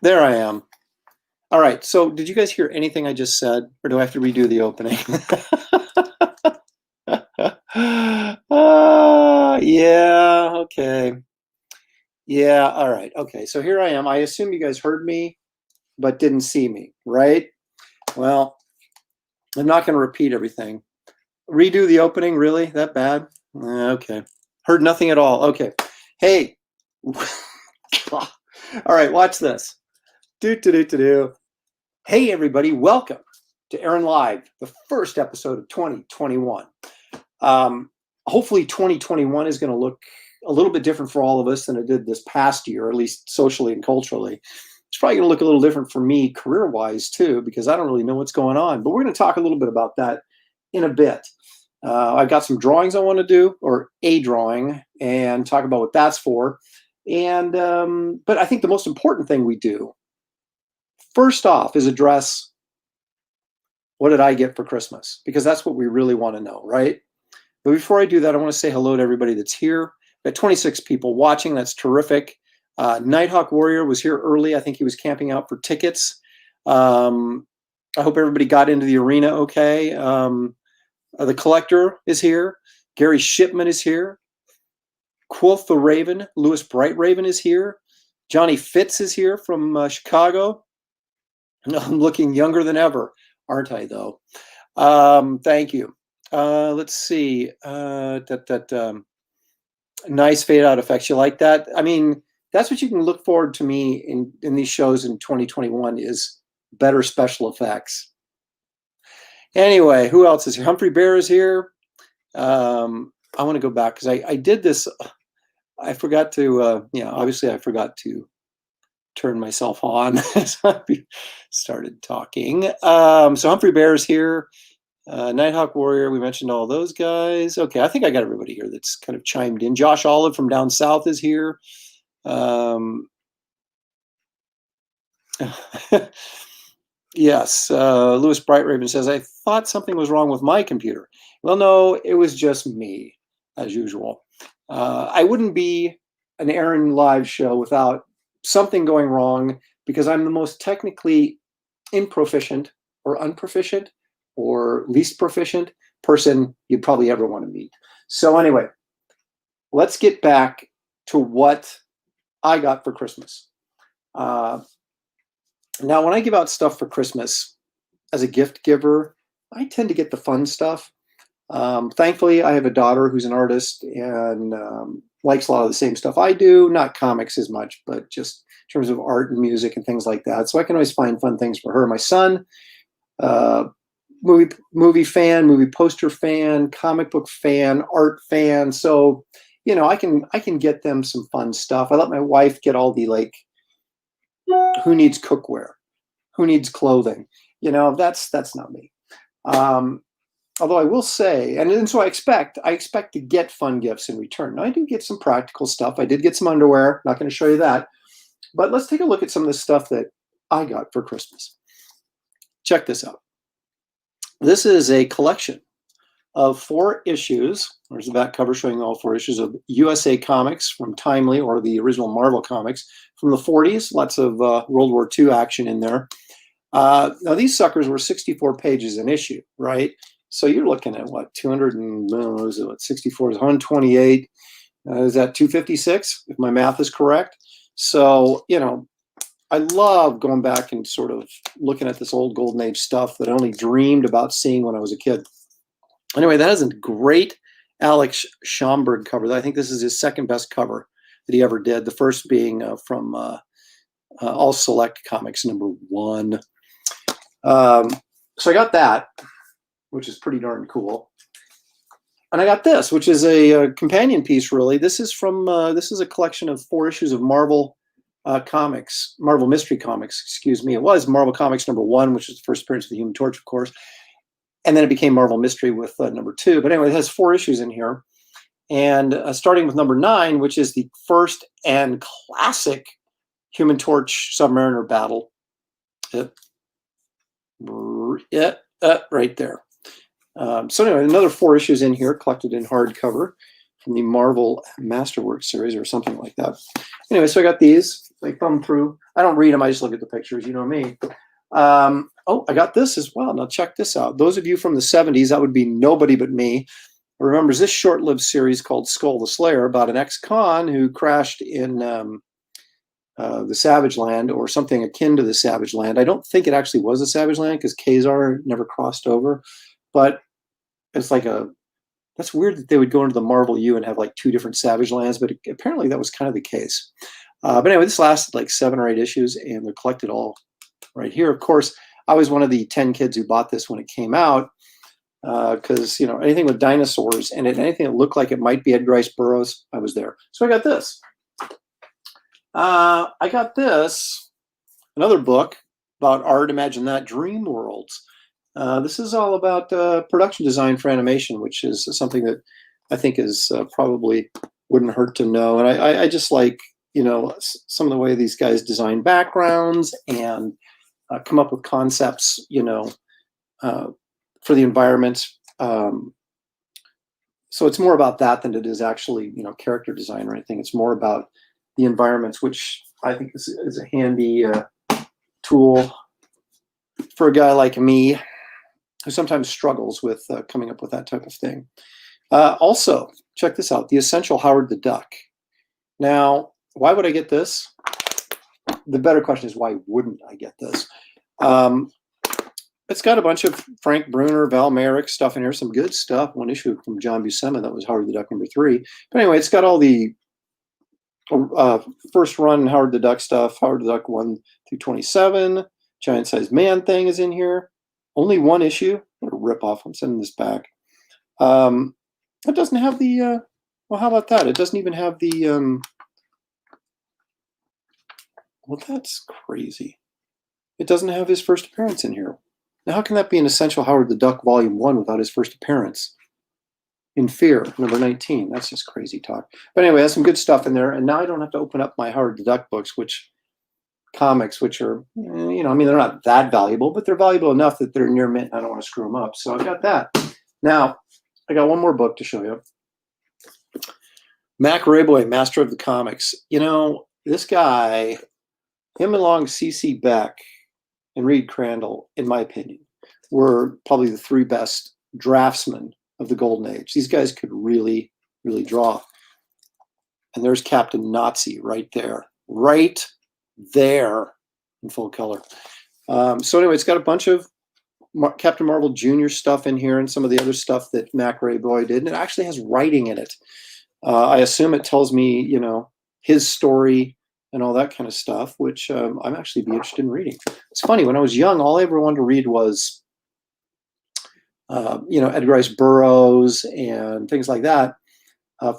There I am. All right. So did you guys hear anything I just said, or do I have to redo the opening? Yeah. Okay. Yeah. All right. Okay. So here I am. I assume you guys heard me, but didn't see me, right? Well, I'm not going to repeat everything. Redo the opening, really? That bad? Okay. Heard nothing at all. Okay. Hey. All right. Watch this. Do do do do do. Hey, everybody, welcome to Aaron Live, the first episode of 2021. Hopefully 2021 is going to look a little bit different for all of us than it did this past year, at least socially and culturally. It's probably going to look a little different for me career-wise too, because I don't really know what's going on. But we're going to talk a little bit about that in a bit. I've got some drawings I want to do, or a drawing, and talk about what that's for. And but I think the most important thing we do, first off, is address what did I get for Christmas? Because that's what we really want to know, right? But before I do that, I want to say hello to everybody that's here. We've got 26 people watching. That's terrific. Nighthawk Warrior was here early. I think he was camping out for tickets. I hope everybody got into the arena okay. The Collector is here. Gary Shipman is here. Quoth the Raven. Lewis Bright Raven is here. Johnny Fitz is here from Chicago. I'm looking younger than ever, aren't I, though? Thank you. Let's see. Nice fade out effects. You like that? I mean, that's what you can look forward to me in these shows in 2021 is better special effects. Anyway, who else is here? Humphrey Bear is here. I want to go back because I did this. I forgot to, obviously I forgot to turn myself on as I started talking. So Humphrey Bear is here. Nighthawk Warrior, we mentioned all those guys. Okay, I think I got everybody here that's kind of chimed in. Josh Olive from down south is here. Yes, Lewis Bright Raven says, I thought something was wrong with my computer. Well, no, it was just me, as usual. I wouldn't be an Aaron Live show without something going wrong because I'm the most technically improficient or unproficient or least proficient person you'd probably ever want to meet. So anyway, let's get back to what I got for Christmas. Now, when I give out stuff for Christmas as a gift giver, I tend to get the fun stuff. Thankfully, I have a daughter who's an artist and likes a lot of the same stuff I do, not comics as much, but just in terms of art and music and things like that. So I can always find fun things for her. My son, movie fan, movie poster fan, comic book fan, art fan. So, I can get them some fun stuff. I let my wife get all the who needs cookware, who needs clothing. That's not me. Although I will say, and so I expect to get fun gifts in return. Now, I do get some practical stuff. I did get some underwear. Not going to show you that. But let's take a look at some of the stuff that I got for Christmas. Check this out. This is a collection of 4 issues. There's the back cover showing all 4 issues of USA Comics from Timely, or the original Marvel Comics from the 40s. Lots of World War II action in there. Now, these suckers were 64 pages an issue, right? So you're looking at what, 64 is 128. Is that 256, if my math is correct? So, I love going back and sort of looking at this old Golden Age stuff that I only dreamed about seeing when I was a kid. Anyway, that is a great Alex Schomburg cover. I think this is his second best cover that he ever did. The first being from All Select Comics #1. So I got that, which is pretty darn cool. And I got this, which is a companion piece, really. This is a collection of 4 issues of Marvel comics, Marvel Mystery Comics, excuse me. It was Marvel Comics #1, which was the first appearance of the Human Torch, of course. And then it became Marvel Mystery with #2. But anyway, it has 4 issues in here. And starting with #9, which is the first and classic Human Torch Submariner battle. Right there. So anyway, another 4 issues in here, collected in hardcover from the Marvel Masterworks series or something like that. Anyway, so I got these. They thumb through. I don't read them. I just look at the pictures. You know me. Oh, I got this as well. Now check this out. Those of you from the 70s, that would be nobody but me, remembers this short-lived series called Skull the Slayer about an ex-con who crashed in the Savage Land, or something akin to the Savage Land. I don't think it actually was the Savage Land because Khazar never crossed over, but it's like that's weird that they would go into the Marvel U and have like two different Savage Lands, but apparently that was kind of the case. But anyway, this lasted like 7 or 8 issues, and they're collected all right here. Of course, I was one of the 10 kids who bought this when it came out, because anything with dinosaurs and anything that looked like it might be Edgar Rice Burroughs, I was there. So I got this. Another book about art. Imagine that, Dream Worlds. This is all about production design for animation, which is something that I think is probably wouldn't hurt to know. And I just like some of the way these guys design backgrounds and come up with concepts, for the environments. So it's more about that than it is actually, character design or anything. It's more about the environments, which I think is a handy tool for a guy like me who sometimes struggles with coming up with that type of thing. Also, check this out, The Essential Howard the Duck. Now, why would I get this? The better question is, why wouldn't I get this? It's got a bunch of Frank Bruner, Val Merrick stuff in here, some good stuff. One issue from John Buscema, that was Howard the Duck #3. But anyway, it's got all the first run Howard the Duck stuff, Howard the Duck 1 through 27. Giant Sized Man thing is in here. Only one issue. What a ripoff. I'm sending this back. It doesn't have the, well, how about that? It doesn't even have the, well, that's crazy. It doesn't have his first appearance in here. Now, how can that be an Essential Howard the Duck Volume 1 without his first appearance? In Fear, #19. That's just crazy talk. But anyway, that's some good stuff in there. And now I don't have to open up my Howard the Duck books, comics, which are, they're not that valuable, but they're valuable enough that they're near mint. I don't want to screw them up. So I've got that. Now, I got one more book to show you. Mac Rayboy, Master of the Comics. This guy, him along C.C. Beck and Reed Crandall, in my opinion, were probably the 3 best draftsmen of the Golden Age. These guys could really, really draw. And there's Captain Nazi right there in full color. So anyway, it's got a bunch of Captain Marvel Jr. stuff in here and some of the other stuff that Mac Rayboy did. And it actually has writing in it. I assume it tells me, his story and all that kind of stuff, which I'm actually be interested in reading. It's funny, when I was young, all I ever wanted to read was, Edgar Rice Burroughs and things like that,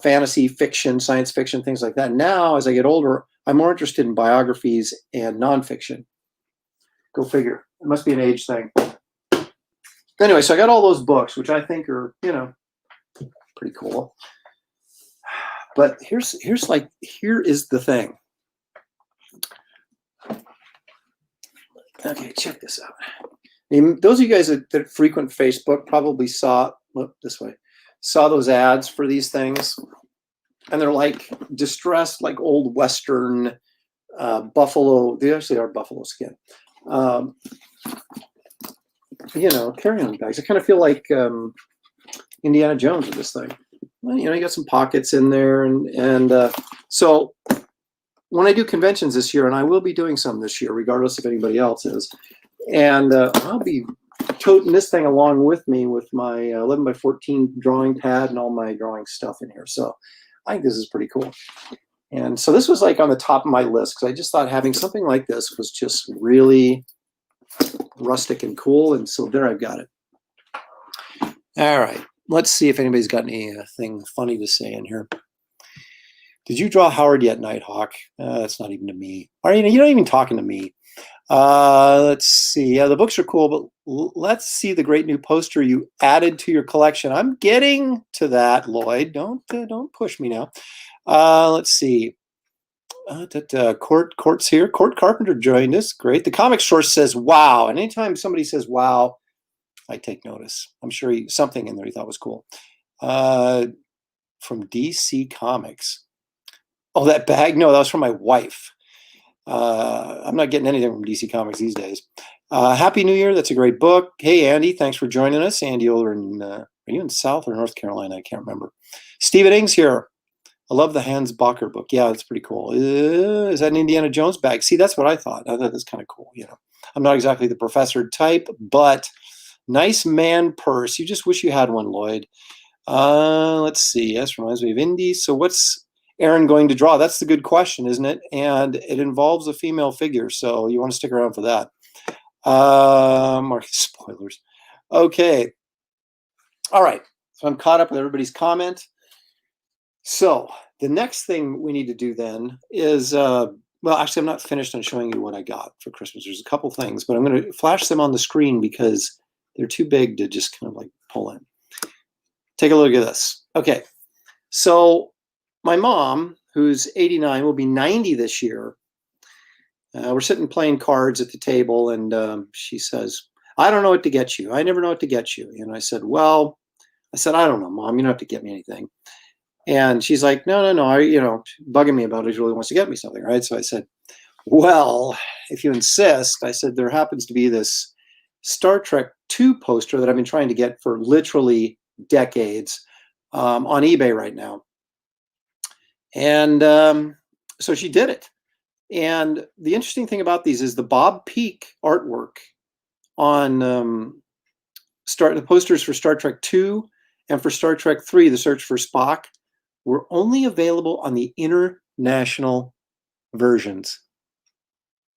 fantasy fiction, science fiction, things like that. Now, as I get older, I'm more interested in biographies and nonfiction. Go figure. It must be an age thing. Anyway, so I got all those books, which I think are, pretty cool. But here is the thing. Okay, check this out. Those of you guys that frequent Facebook probably saw those ads for these things, and they're like distressed, like old Western buffalo. They actually are buffalo skin. Carry-on bags. I kind of feel like Indiana Jones with this thing. Well, you got some pockets in there, and so when I do conventions this year, and I will be doing some this year, regardless if anybody else is, and I'll be toting this thing along with me with my 11x14 drawing pad and all my drawing stuff in here. So I think this is pretty cool. And so this was like on the top of my list because I just thought having something like this was just really rustic and cool. And so there I've got it. All right. Let's see if anybody's got anything funny to say in here. Did you draw Howard yet, Nighthawk? That's not even to me. You're not even talking to me. Let's see. Yeah, the books are cool, but let's see the great new poster you added to your collection. I'm getting to that, Lloyd. Don't push me now. Let's see. Court's here. Court Carpenter joined us. Great. The comic source says, wow. And anytime somebody says, wow, I take notice. I'm sure something in there he thought was cool. From DC Comics. Oh, that bag? No, that was from my wife. I'm not getting anything from DC Comics these days. Happy New Year. That's a great book. Hey, Andy, thanks for joining us. Andy over in, are you in South or North Carolina? I can't remember. Stephen Ings here. I love the Hans Bacher book. Yeah, that's pretty cool. Is that an Indiana Jones bag? See, that's what I thought. I thought that's kind of cool. You know, I'm not exactly the professor type, but nice man purse. You just wish you had one, Lloyd. Let's see. Yes, reminds me of indies. So what's Aaron going to draw? That's the good question, isn't it? And it involves a female figure, so you want to stick around for that. Market spoilers. Okay. All right. So I'm caught up with everybody's comment. So the next thing we need to do then is, well, actually, I'm not finished on showing you what I got for Christmas. There's a couple things, but I'm going to flash them on the screen because they're too big to just kind of like pull in. Take a look at this. Okay. So my mom, who's 89, will be 90 this year. We're sitting playing cards at the table, and she says, I don't know what to get you. I never know what to get you. And I said, well, I don't know, Mom. You don't have to get me anything. And she's like, no, bugging me about it. She really wants to get me something, right? So I said, well, if you insist, I said, there happens to be this Star Trek II poster that I've been trying to get for literally decades on eBay right now. And so she did it. And the interesting thing about these is the Bob Peak artwork on the posters for Star Trek II and for Star Trek III, The Search for Spock, were only available on the international versions.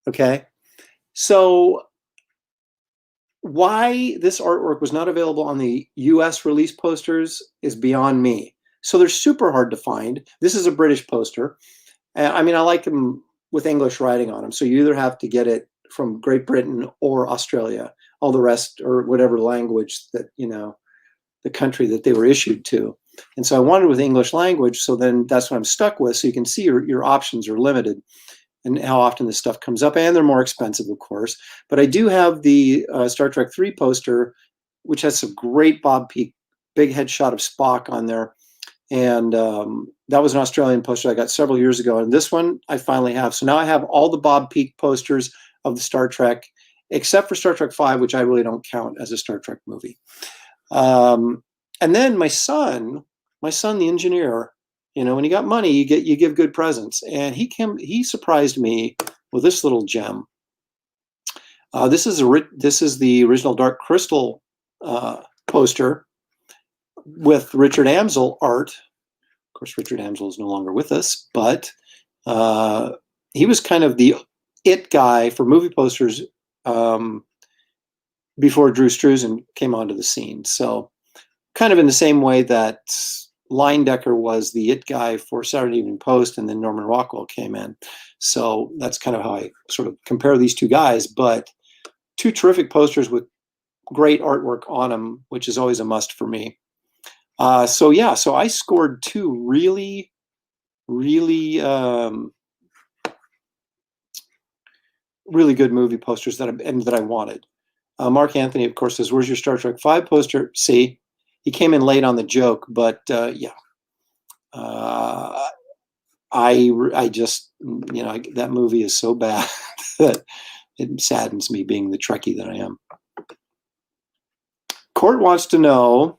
Okay? So why this artwork was not available on the US release posters is beyond me. So they're super hard to find. This is a British poster. I mean, I like them with English writing on them. So you either have to get it from Great Britain or Australia, all the rest, or whatever language that, the country that they were issued to. And so I wanted with English language. So then that's what I'm stuck with. So you can see your options are limited and how often this stuff comes up. And they're more expensive, of course. But I do have the Star Trek III poster, which has some great Bob Peak, big headshot of Spock on there. And that was an Australian poster I got several years ago. And this one I finally have. So now I have all the Bob Peak posters of the Star Trek, except for Star Trek V, which I really don't count as a Star Trek movie. And then my son, the engineer, when you got money, you give good presents. And he surprised me with this little gem. This is the original Dark Crystal poster with Richard Amsel art. Of course, Richard Amsel is no longer with us, but he was kind of the it guy for movie posters before Drew Struzan came onto the scene. So kind of in the same way that Leyendecker was the it guy for Saturday Evening Post, and then Norman Rockwell came in. So that's kind of how I sort of compare these two guys, but two terrific posters with great artwork on them, which is always a must for me. So I scored two really, really, really good movie posters that I wanted. Mark Anthony, of course, says, "Where's your Star Trek V poster?" See, he came in late on the joke, but I just, that movie is so bad that it saddens me, being the Trekkie that I am. Court wants to know,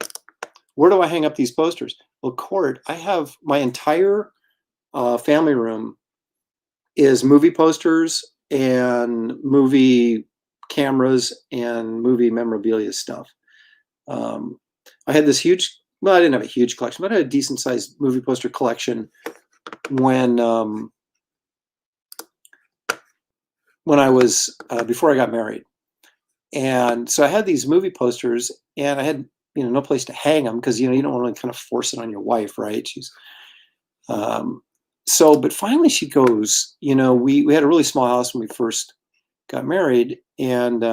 where do I hang up these posters? Well, Court, I have my entire family room is movie posters and movie cameras and movie memorabilia stuff. I had this huge, well, I didn't have a huge collection, but I had a decent sized movie poster collection when I was, before I got married. And so I had these movie posters, and I had, no place to hang them because, you don't want to kind of force it on your wife, right? She's, but finally she goes, we had a really small house when we first got married. And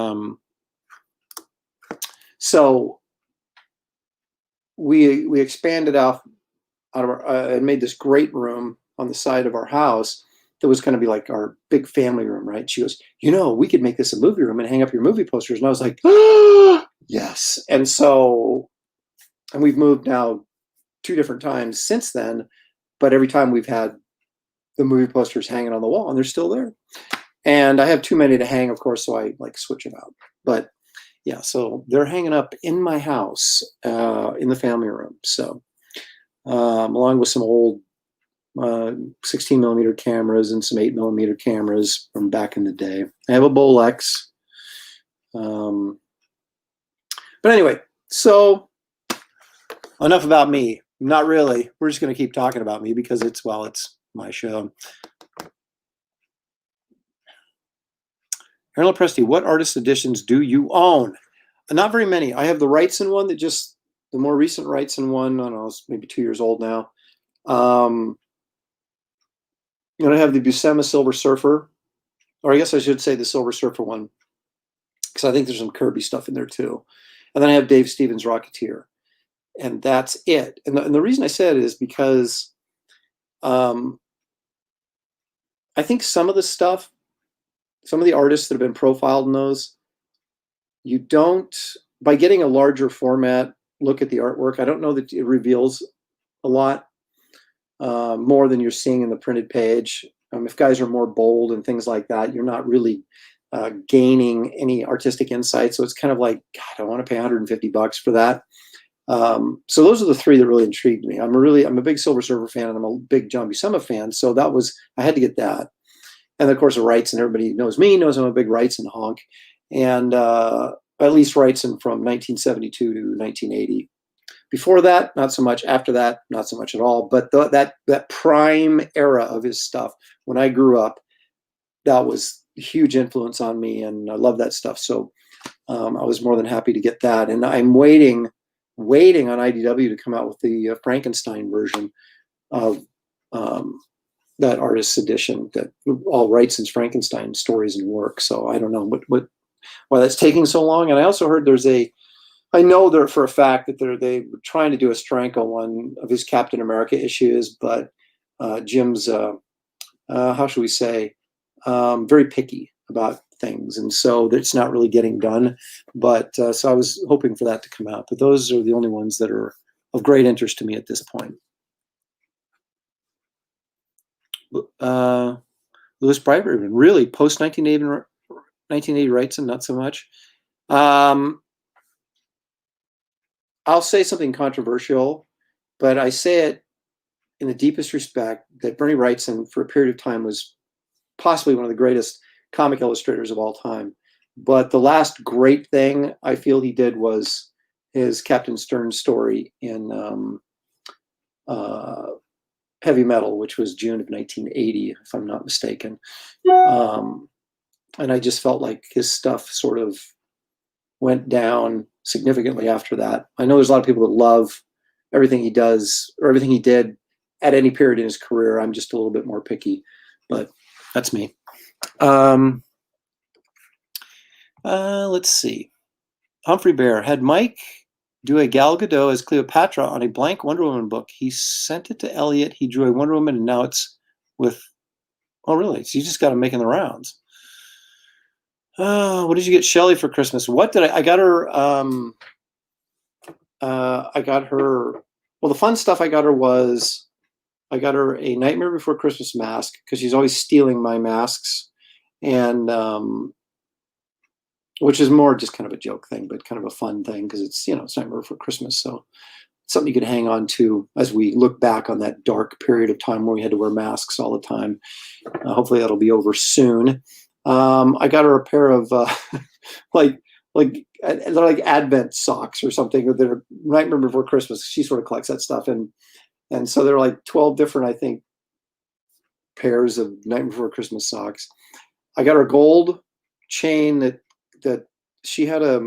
so we expanded out of our, and made this great room on the side of our house that was going to be like our big family room, right? She goes, we could make this a movie room and hang up your movie posters. And I was like, oh, yes. And we've moved now 2 different times since then, but every time we've had the movie posters hanging on the wall, and they're still there. And I have too many to hang, of course, so I like switch them out. But yeah, so they're hanging up in my house in the family room. So along with some old 16 millimeter cameras and some 8 millimeter cameras from back in the day. I have a Bolex. But anyway, so enough about me. Not really. We're just going to keep talking about me because it's my show. Harold Presti, what artist editions do you own? Not very many. I have the Wrightson one the more recent Wrightson one. I don't know, it's maybe 2 years old now. And I have the Buscema Silver Surfer, or I guess I should say the Silver Surfer one, because I think there's some Kirby stuff in there too. And then I have Dave Stevens Rocketeer, and that's it. And the reason I said it is because I think some of the stuff, some of the artists that have been profiled in those, you don't, by getting a larger format look at the artwork, I don't know that it reveals a lot more than you're seeing in the printed page. If guys are more bold and things like that, you're not really gaining any artistic insight. So it's kind of like, God, I want to pay $150 for that. So those are the three that really intrigued me. I'm a big Silver Surfer fan, and I'm a big John Buscema fan. So I had to get that. And of course, the Wrightson, everybody knows I'm a big Wrightson honk. And at least Wrightson from 1972 to 1980. Before that, not so much. After that, not so much at all. But that prime era of his stuff, when I grew up, that was a huge influence on me, and I love that stuff. So I was more than happy to get that. And I'm waiting on IDW to come out with the Frankenstein version of that artist's edition, that all Wrightson's Frankenstein stories and work. So I don't know why that's taking so long. And I also heard I know there for a fact that they were trying to do a Stranko one of his Captain America issues, but Jim's, how should we say, very picky about things. And so it's not really getting done. But so I was hoping for that to come out. But those are the only ones that are of great interest to me at this point. Louis Brightburn, really, post 1980 Wrightson, not so much. I'll say something controversial, but I say it in the deepest respect that Bernie Wrightson, for a period of time, was possibly one of the greatest comic illustrators of all time. But the last great thing I feel he did was his Captain Stern story in Heavy Metal, which was June of 1980, if I'm not mistaken. And I just felt like his stuff sort of went down significantly after that. I know there's a lot of people that love everything he does or everything he did at any period in his career. I'm just a little bit more picky, but that's me. Let's see. Humphrey Bear had Mike do a Gal Gadot as Cleopatra on a blank Wonder Woman book. He sent it to Elliot. He drew a Wonder Woman, and now it's with, oh, really? So you just got him making the rounds. What did you get Shelley for Christmas? What did I got her? Well, the fun stuff I got her was I got her a Nightmare Before Christmas mask because she's always stealing my masks, and which is more just kind of a joke thing, but kind of a fun thing because it's Nightmare Before Christmas, so it's something you can hang on to as we look back on that dark period of time where we had to wear masks all the time. Hopefully that'll be over soon. I got her a pair of like Advent socks or something that are Nightmare Before Christmas. She sort of collects that stuff, and so there are like 12 different, I think, pairs of Nightmare Before Christmas socks. I got her a gold chain that she had I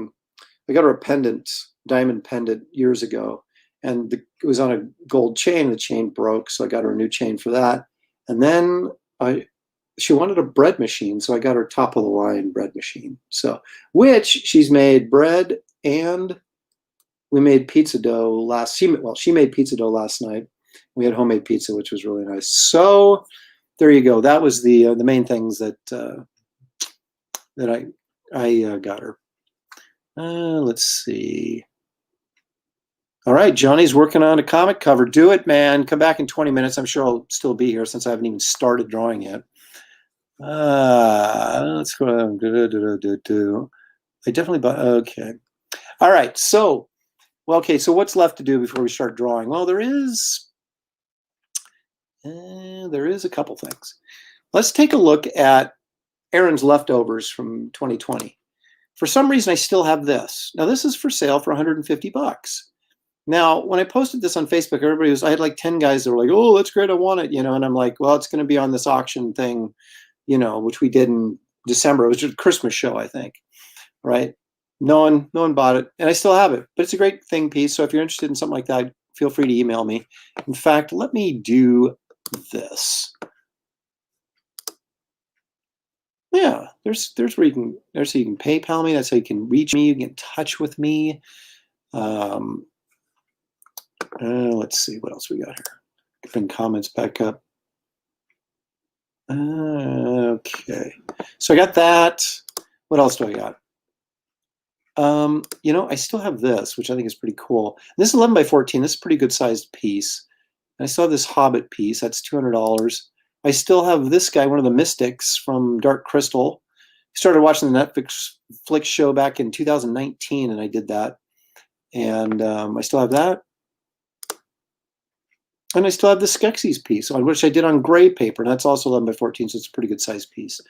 got her a diamond pendant years ago, and it was on a gold chain. The chain broke, so I got her a new chain for that. And then she wanted a bread machine, so I got her top of the line bread machine. So, which she's made bread, and we made pizza dough she made pizza dough last night. We had homemade pizza, which was really nice. So there you go. That was the main things that I got her. Let's see. All right, Johnny's working on a comic cover. Do it, man. Come back in 20 minutes. I'm sure I'll still be here since I haven't even started drawing yet. Let's go. I definitely bought. Okay. All right. So, well, okay. So what's left to do before we start drawing? Well, there is a couple things. Let's take a look at Aaron's leftovers from 2020. For some reason, I still have this. Now, this is for sale for 150 bucks. Now, when I posted this on Facebook, I had like 10 guys that were like, oh, that's great, I want it, and I'm like, well, it's going to be on this auction thing, which we did in December. It was just a Christmas show, I think, right? No one bought it, and I still have it, but it's a great thing piece. So if you're interested in something like that, feel free to email me. In fact, let me do this. Yeah, there's where you can, there's how you can PayPal me. That's how you can reach me. You can get in touch with me. Let's see what else we got here. Bring comments back up. Okay, so I got that. What else do I got? I still have this, which I think is pretty cool. This is 11 by 14. This is a pretty good sized piece. And I still have this Hobbit piece. That's $200. I still have this guy, one of the Mystics from Dark Crystal. I started watching the Netflix show back in 2019, and I did that. And I still have that. And I still have the Skeksis piece, which I did on gray paper, and that's also 11 by 14, so it's a pretty good size piece.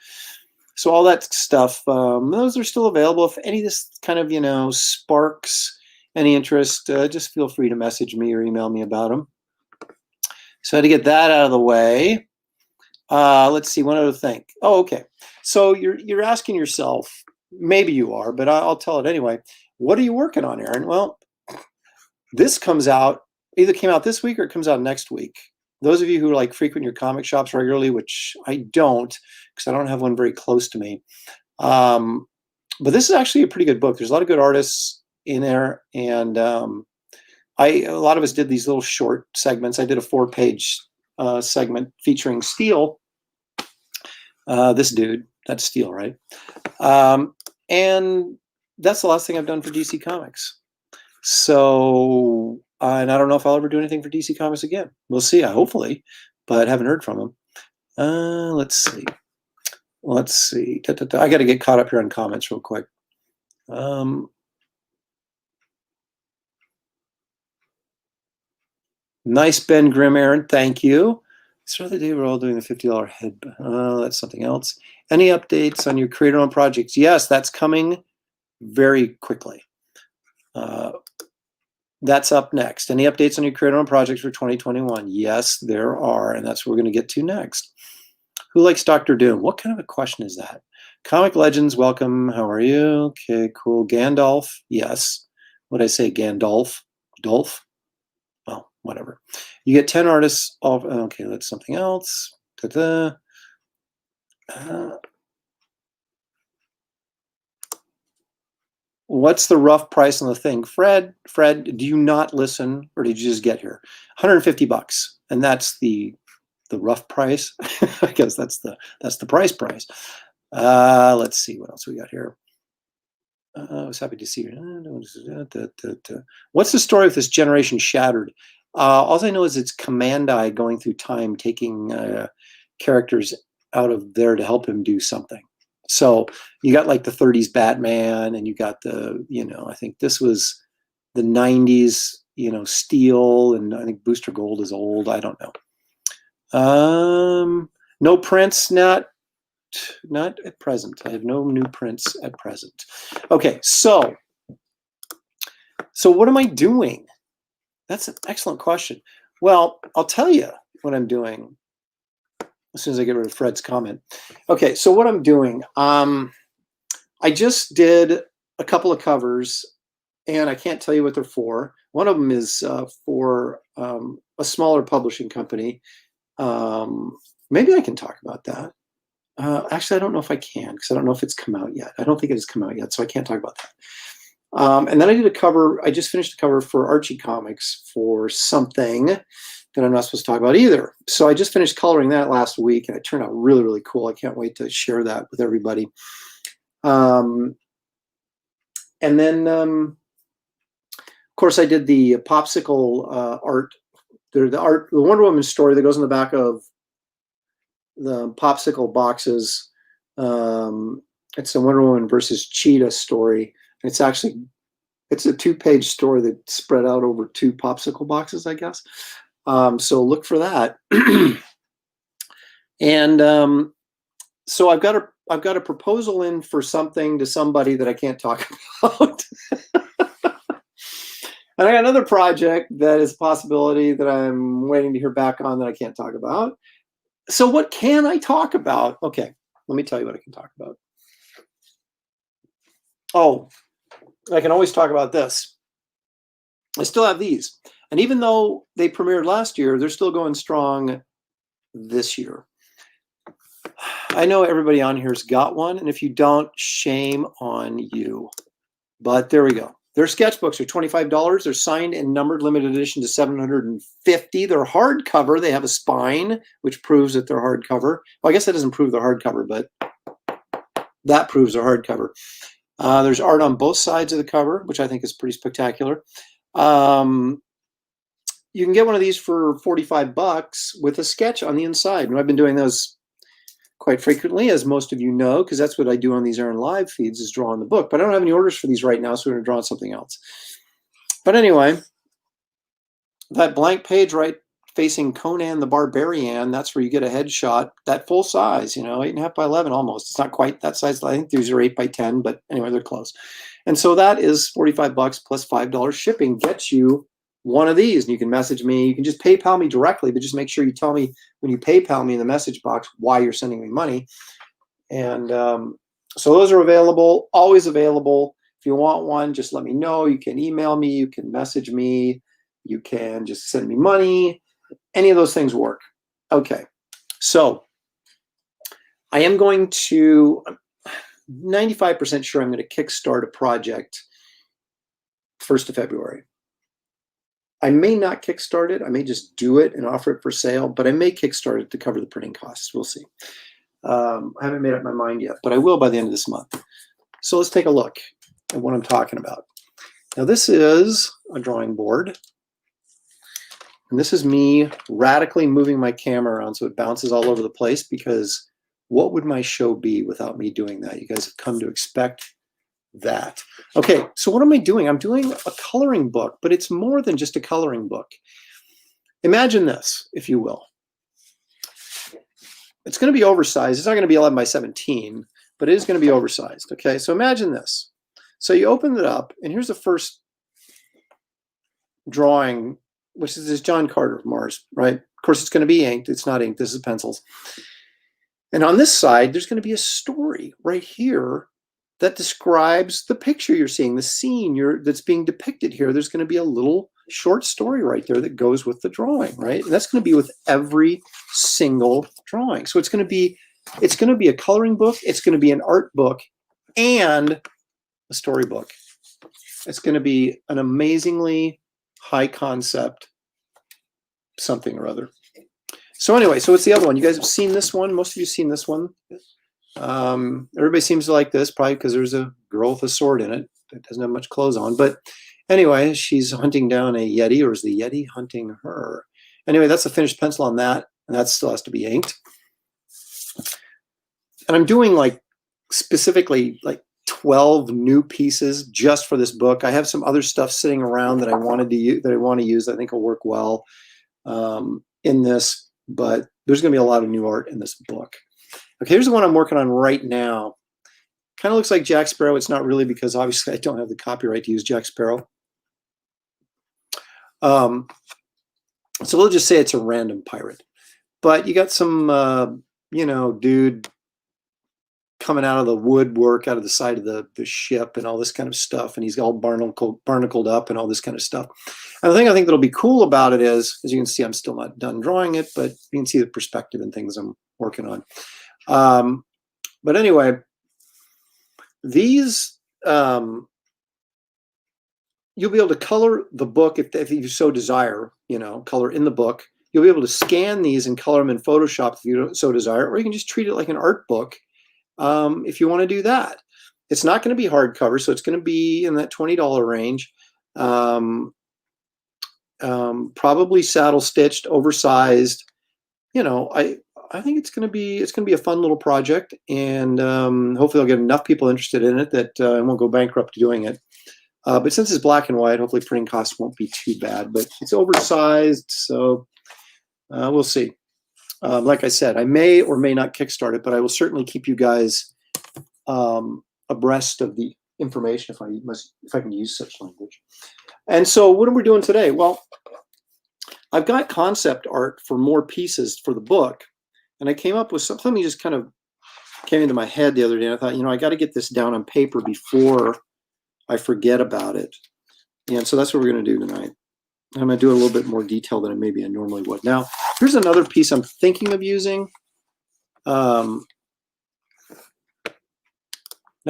So all that stuff, those are still available. If any of this kind of, sparks any interest, just feel free to message me or email me about them. So to get that out of the way, let's see, one other thing. Oh, okay. So you're asking yourself, maybe you are, but I'll tell it anyway. What are you working on, Aaron? Well, this either came out this week or it comes out next week. Those of you who frequent your comic shops regularly, which I don't, because I don't have one very close to me. But this is actually a pretty good book. There's a lot of good artists in there, and a lot of us did these little short segments. I did a 4-page segment featuring Steel. This dude, that's Steel, right? And that's the last thing I've done for DC Comics. So, and I don't know if I'll ever do anything for DC Comics again. We'll see, hopefully, but haven't heard from him. Let's see. I got to get caught up here on comments real quick. Nice Ben Grimm, Aaron. Thank you. This other day we're all doing the $50 head. That's something else. Any updates on your creator-owned projects? Yes, that's coming very quickly. That's up next. Any updates on your creator-owned projects for 2021? Yes, there are, and that's what we're going to get to next. Who likes Dr. Doom? What kind of a question is that? Comic Legends, welcome. How are you? Okay, cool. Gandalf? Yes. What did I say? Gandalf? Dolph? Well, whatever. You get 10 artists. Okay, that's something else. What's the rough price on the thing? Fred, do you not listen, or did you just get here? 150 bucks, and that's the rough price. I guess that's the price. Let's see what else we got here. I was happy to see you. What's the story with this Generation Shattered? All I know is it's Command-Eye going through time, taking characters out of there to help him do something. So you got the 30s Batman, and you got I think this was the 90s, Steel, and I think Booster Gold is old. I don't know. No prints, not at present. I have no new prints at present. Okay, so what am I doing? That's an excellent question. Well, I'll tell you what I'm doing as soon as I get rid of Fred's comment. Okay, so what I'm doing, I just did a couple of covers, and I can't tell you what they're for. One of them is for a smaller publishing company. Maybe I can talk about that. Actually, I don't know if I can, because I don't know if it's come out yet. I don't think it has come out yet, so I can't talk about that. And then I did a cover. I just finished a cover for Archie Comics for something that I'm not supposed to talk about either. So I just finished coloring that last week, and it turned out really, really cool. I can't wait to share that with everybody. And then course, I did the popsicle art. The Wonder Woman story that goes in the back of the popsicle boxes. It's a Wonder Woman versus Cheetah story. It's a 2-page story that spread out over 2 popsicle boxes, I guess. So look for that. And so I've got a proposal in for something to somebody that I can't talk about. And I got another project that is a possibility that I'm waiting to hear back on that I can't talk about. So what can I talk about? Okay, let me tell you what I can talk about. Oh, I can always talk about this. I still have these. And even though they premiered last year, they're still going strong this year. I know everybody on here's got one, and if you don't, shame on you. But there we go. Their sketchbooks are $25. They're signed and numbered, limited edition to 750. They're hardcover. They have a spine, which proves that they're hardcover. Well, I guess that doesn't prove they're hardcover, but that proves they're hardcover. There's art on both sides of the cover, which I think is pretty spectacular. You can get one of these for $45 with a sketch on the inside. And I've been doing those quite frequently, as most of you know, because that's what I do on these Aaron Live feeds, is draw on the book. But I don't have any orders for these right now, so we're going to draw on something else. But anyway, that blank page right facing Conan the Barbarian, that's where you get a headshot, that full size, 8.5 by 11 almost. It's not quite that size. I think these are 8 by 10, but anyway, they're close. And so that is $45 plus $5 shipping gets you one of these. And you can message me. You can just PayPal me directly, but just make sure you tell me when you PayPal me in the message box why you're sending me money. And so those are available, always available. If you want one, just let me know. You can email me. You can message me. You can just send me money. Any of those things work. Okay. So I am going to, 95% sure I'm going to kickstart a project 1st of February. I may not kickstart it. I may just do it and offer it for sale, but I may kickstart it to cover the printing costs. We'll see. I haven't made up my mind yet, but I will by the end of this month. So let's take a look at what I'm talking about. Now, this is a drawing board. And this is me radically moving my camera around so it bounces all over the place, because what would my show be without me doing that? You guys have come to expect that. Okay, so what am I doing? I'm doing a coloring book, but it's more than just a coloring book. Imagine this, if you will. It's going to be oversized. It's not going to be 11 by 17, but it is going to be oversized. Okay, so imagine this. So you open it up, and here's the first drawing, which is this John Carter of Mars, right? Of course, it's going to be inked. It's not inked. This is pencils. And on this side, there's going to be a story right here that describes the picture you're seeing, the scene that's being depicted here. There's going to be a little short story right there that goes with the drawing, right? And that's going to be with every single drawing. So it's going to be a coloring book. It's going to be an art book and a storybook. It's going to be an amazingly high concept something or other. So anyway, so what's the other one? You guys have seen this one. Most of you have seen this one. Everybody seems to like this, probably because there's a girl with a sword in it that doesn't have much clothes on. But anyway, she's hunting down a Yeti, or is the Yeti hunting her? Anyway, that's a finished pencil on that, and that still has to be inked. And I'm doing specifically 12 new pieces just for this book. I have some other stuff sitting around that I want to use that I think will work well in this, but there's going to be a lot of new art in this book. Okay, here's the one I'm working on right now. Kind of looks like Jack Sparrow. It's not really, because obviously I don't have the copyright to use Jack Sparrow. So we'll just say it's a random pirate. But you got some, dude coming out of the woodwork, out of the side of the ship and all this kind of stuff. And he's all barnacled up and all this kind of stuff. And the thing I think that'll be cool about it is, as you can see, I'm still not done drawing it, but you can see the perspective and things I'm working on. But anyway, these, you'll be able to color the book if you so desire, color in the book. You'll be able to scan these and color them in Photoshop if you so desire, or you can just treat it like an art book if you want to do that. It's not going to be hardcover, so it's going to be in that $20 range. Probably saddle stitched, oversized. You know, I think it's going to be a fun little project, and hopefully I'll get enough people interested in it that I won't go bankrupt doing it. But since it's black and white, hopefully printing costs won't be too bad. But it's oversized, so we'll see. Like I said, I may or may not kickstart it, but I will certainly keep you guys abreast of the information if I can use such language. And so what are we doing today? Well, I've got concept art for more pieces for the book, and I came up with something just kind of came into my head the other day. And I thought, I got to get this down on paper before I forget about it. And so that's what we're going to do tonight. I'm going to do a little bit more detail than maybe I normally would. Now, here's another piece I'm thinking of using. Now,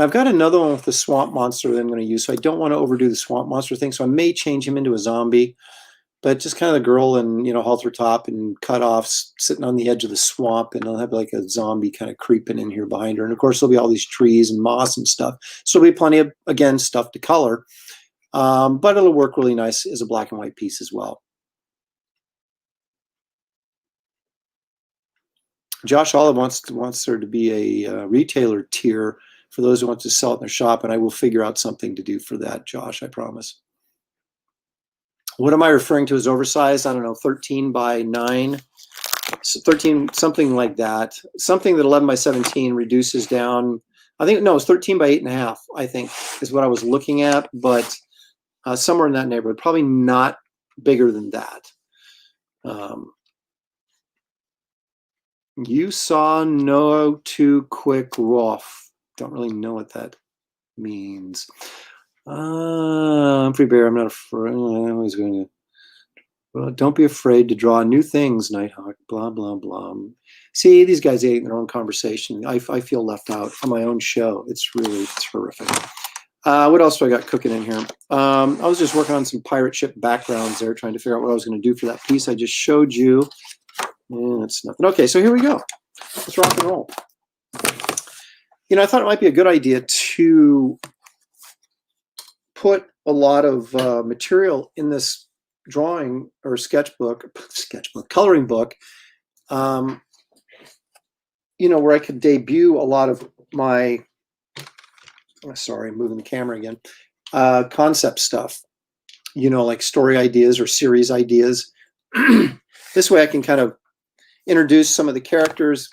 I've got another one with the swamp monster that I'm going to use, so I don't want to overdo the swamp monster thing, so I may change him into a zombie, but just kind of the girl in, halter top and cutoffs sitting on the edge of the swamp, and I'll have like a zombie kind of creeping in here behind her. And, of course, there'll be all these trees and moss and stuff, so there'll be plenty of, again, stuff to color, but it'll work really nice as a black and white piece as well. Josh Olive wants there to be a retailer tier for those who want to sell it in their shop, and I will figure out something to do for that, Josh, I promise. What am I referring to as oversized? I don't know, 13 by 9, so 13, something like that. Something that 11 by 17 reduces down. I think, no, it's 13 by 8.5, I think, is what I was looking at, but somewhere in that neighborhood, probably not bigger than that. You saw no too quick rough. Don't really know what that means. Humphrey Bear, I'm not afraid. I was going to. Well, don't be afraid to draw new things, Nighthawk. Blah, blah, blah. See, these guys ate in their own conversation. I feel left out on my own show. It's really terrific. What else do I got cooking in here? I was just working on some pirate ship backgrounds there, trying to figure out what I was going to do for that piece I just showed you. Yeah, that's nothing. Okay, so here we go. Let's rock and roll. I thought it might be a good idea to put a lot of material in this drawing or coloring book, where I could debut a lot of my, sorry, I'm moving the camera again, concept stuff, like story ideas or series ideas. This way I can kind of introduce some of the characters,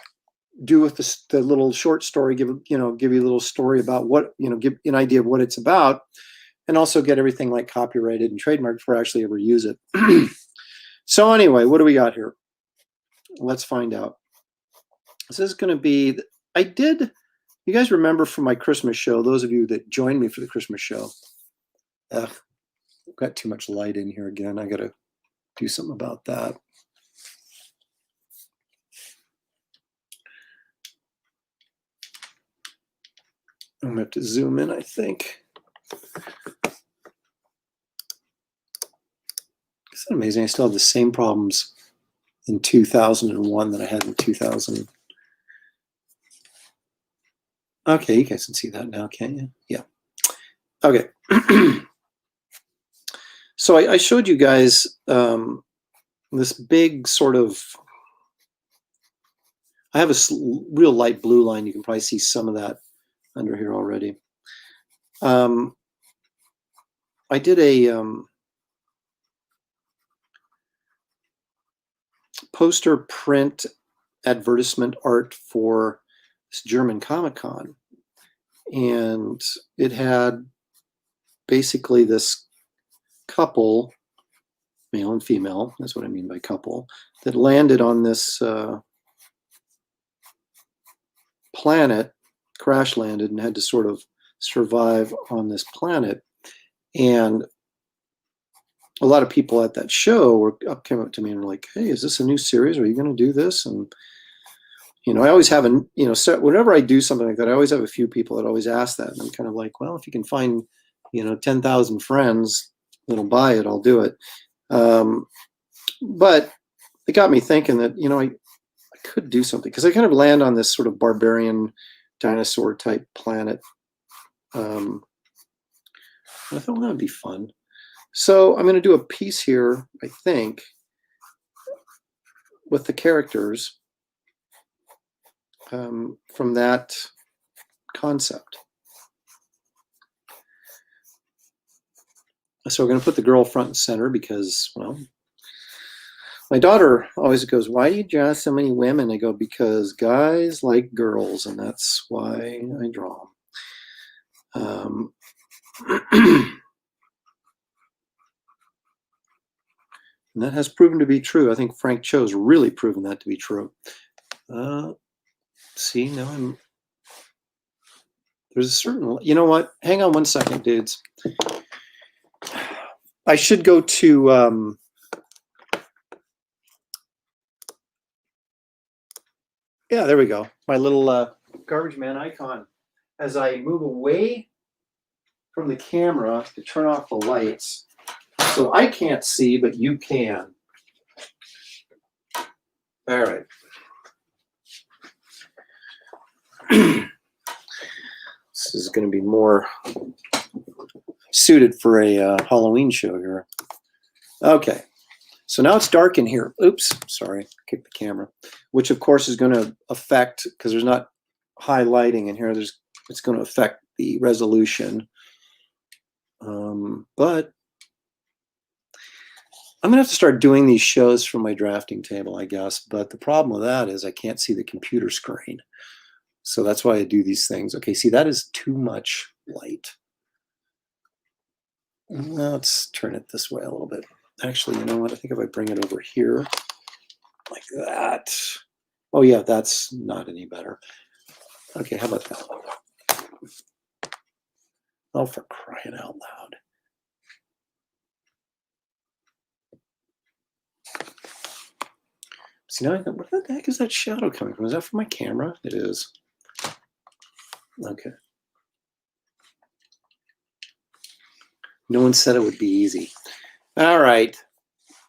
do with the little short story, give you a little story about what, give an idea of what it's about, and also get everything like copyrighted and trademarked before I actually ever use it. So anyway, what do we got here? Let's find out. This is going to be, you guys remember from my Christmas show, those of you that joined me for the Christmas show, I've got too much light in here again. I got to do something about that. I'm going to have to zoom in, I think. Isn't it amazing? I still have the same problems in 2001 that I had in 2000. Okay, you guys can see that now, can't you? Yeah. Okay. So I showed you guys this big sort of, I have a real light blue line. You can probably see some of that under here already. I did a poster print advertisement art for this German Comic-Con, and it had basically this couple, male and female, that's what I mean by couple, that landed on this planet, crash landed, and had to sort of survive on this planet. And a lot of people at that show came up to me and were like, hey, is this a new series? Are you going to do this? And, I always have whenever I do something like that, I always have a few people that always ask that. And I'm kind of like, well, if you can find, 10,000 friends that'll buy it, I'll do it. But it got me thinking that, I could do something, because I kind of land on this sort of barbarian dinosaur type planet. I thought, well, that would be fun. So I'm going to do a piece here, I think, with the characters from that concept. So we're going to put the girl front and center because, well, my daughter always goes, "Why do you draw so many women?" I go, "Because guys like girls, and that's why I draw them." And that has proven to be true. I think Frank Cho's really proven that to be true. See, now there's a certain, you know what? Hang on one second, dudes. I should go to, yeah, there we go. My little garbage man icon. As I move away from the camera to turn off the lights, so I can't see, but you can. All right. This is going to be more suited for a Halloween show here. Okay. So now it's dark in here. Oops, sorry, kicked the camera. Which of course is going to affect, because there's not high lighting in here, it's going to affect the resolution. But I'm going to have to start doing these shows from my drafting table, I guess. But the problem with that is I can't see the computer screen. So that's why I do these things. Okay, see, that is too much light. Let's turn it this way a little bit. Actually, you know what? I think if I bring it over here like that. Oh, yeah, that's not any better. Okay, how about that? Oh, for crying out loud. See, now where the heck is that shadow coming from? Is that from my camera? It is. Okay. No one said it would be easy. All right.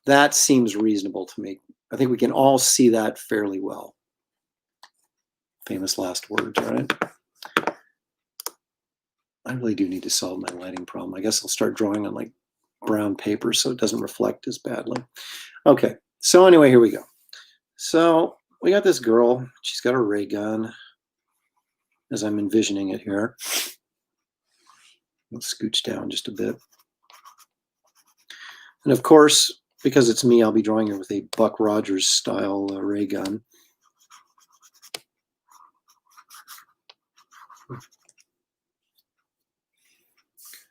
That seems reasonable to me. I think we can all see that fairly well. Famous last words, right? I really do need to solve my lighting problem. I guess I'll start drawing on like brown paper so it doesn't reflect as badly. Okay, so anyway, here we go. So we got this girl. She's got a ray gun, as I'm envisioning it here. I'll scooch down just a bit. And of course, because it's me, I'll be drawing her with a Buck Rogers style ray gun.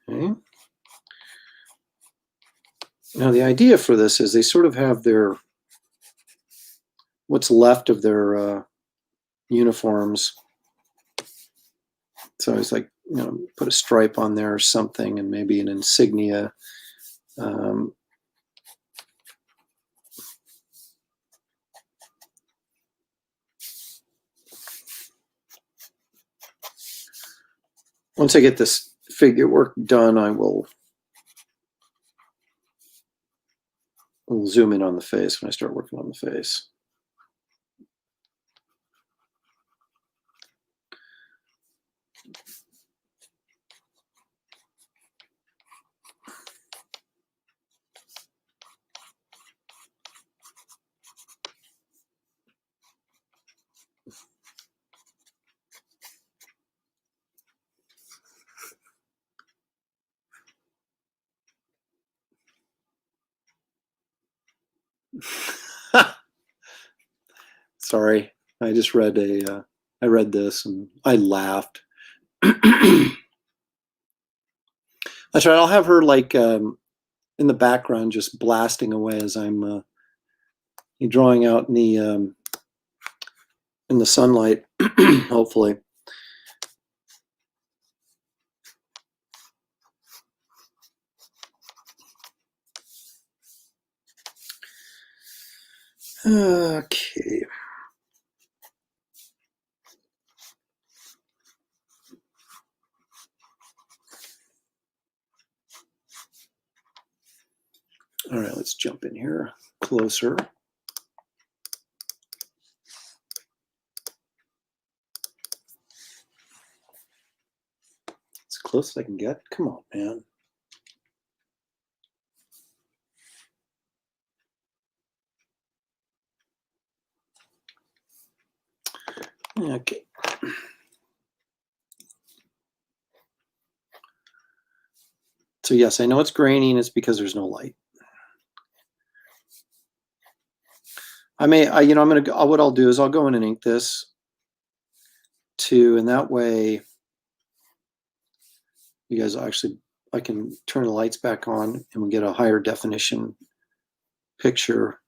Okay. Now the idea for this is they sort of have their, what's left of their uniforms. So it's like, you know, put a stripe on there or something, and maybe an insignia. Once I get this figure work done, I will zoom in on the face when I start working on the face. Sorry, I just read I read this and I laughed. That's right. I'll have her like in the background, just blasting away as I'm drawing out in the sunlight, hopefully. Okay. All right, let's jump in here closer. As close as I can get. Come on, man. Okay. So yes, I know it's grainy and it's because there's no light. I'm gonna go, what I'll do is I'll go in and ink this too, and that way you guys actually, I can turn the lights back on and we get a higher definition picture.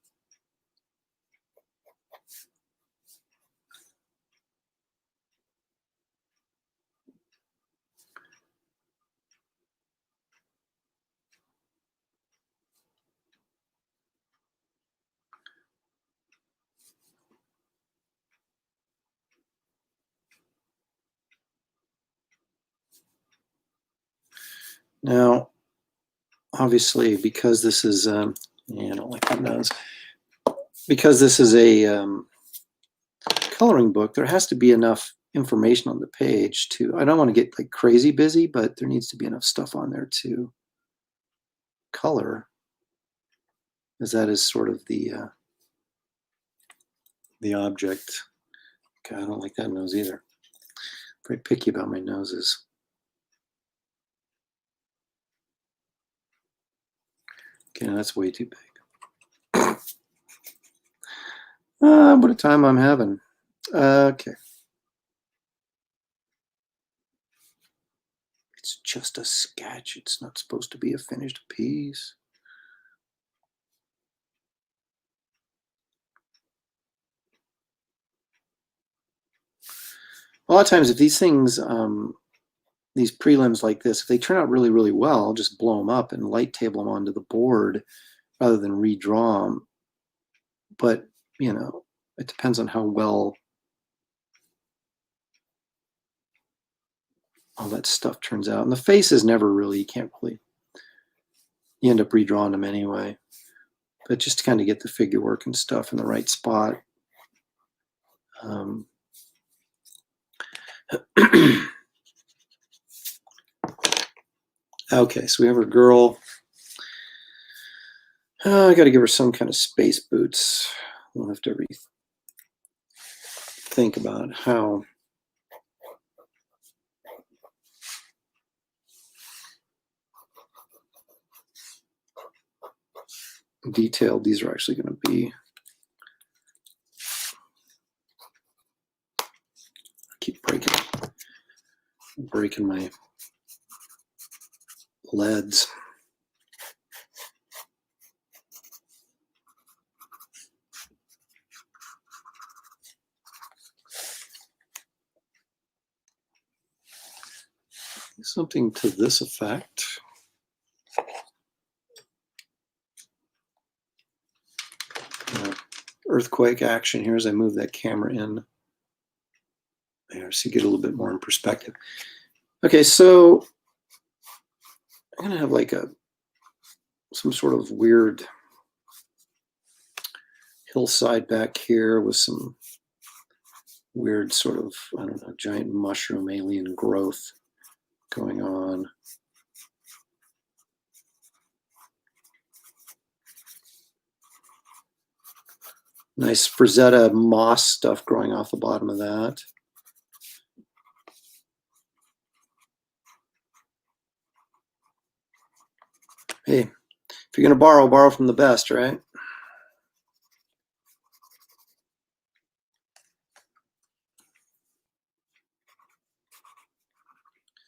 Now, obviously, because this is, I don't like that nose. Because this is a coloring book, there has to be enough information on the page to, I don't want to get like crazy busy, but there needs to be enough stuff on there to color, as that is sort of the object. Okay, I don't like that nose either. Very picky about my noses. Okay, that's way too big. What a time I'm having. Okay. It's just a sketch. It's not supposed to be a finished piece. A lot of times if these things, these prelims like this, if they turn out really, really well, I'll just blow them up and light table them onto the board rather than redraw them. But, it depends on how well all that stuff turns out. And the face is never really, you end up redrawing them anyway. But just to kind of get the figure work and stuff in the right spot. Okay, so we have our girl. I got to give her some kind of space boots. We'll have to think about how detailed these are actually going to be. I keep breaking my leads. Something to this effect. Earthquake action here as I move that camera in there so you get a little bit more in perspective. Okay, so I'm gonna have like some sort of weird hillside back here with some weird sort of, I don't know, giant mushroom alien growth going on. Nice Frazetta moss stuff growing off the bottom of that. Hey, if you're going to borrow from the best, right?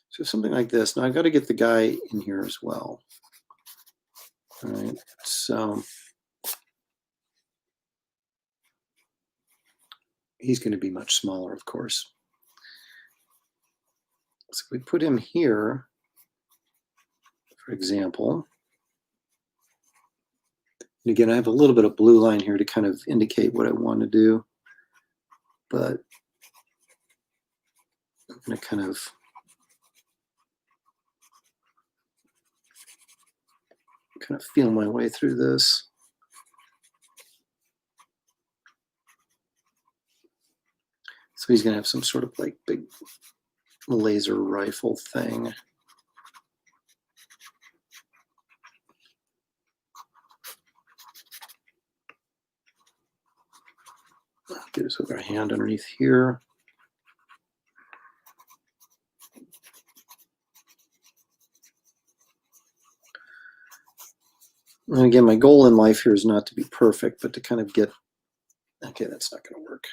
So something like this. Now I've got to get the guy in here as well. All right, so he's going to be much smaller, of course. So we put him here, for example. And again, I have a little bit of blue line here to kind of indicate what I want to do, but I'm going to kind of feel my way through this. So he's going to have some sort of like big laser rifle thing. I'll do this with our hand underneath here. And again, my goal in life here is not to be perfect, but to kind of get, okay, that's not going to work.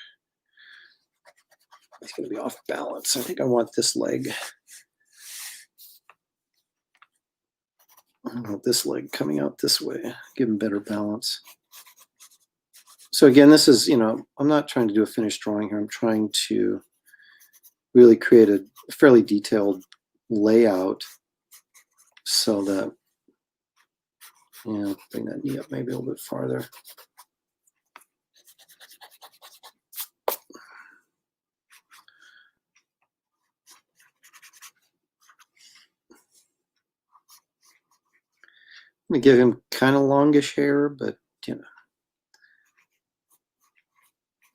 It's going to be off balance. I think I want this leg. I want this leg coming out this way, give him better balance. So again, this is, I'm not trying to do a finished drawing here. I'm trying to really create a fairly detailed layout so that, bring that knee up maybe a little bit farther. I'm going to give him kind of longish hair, but,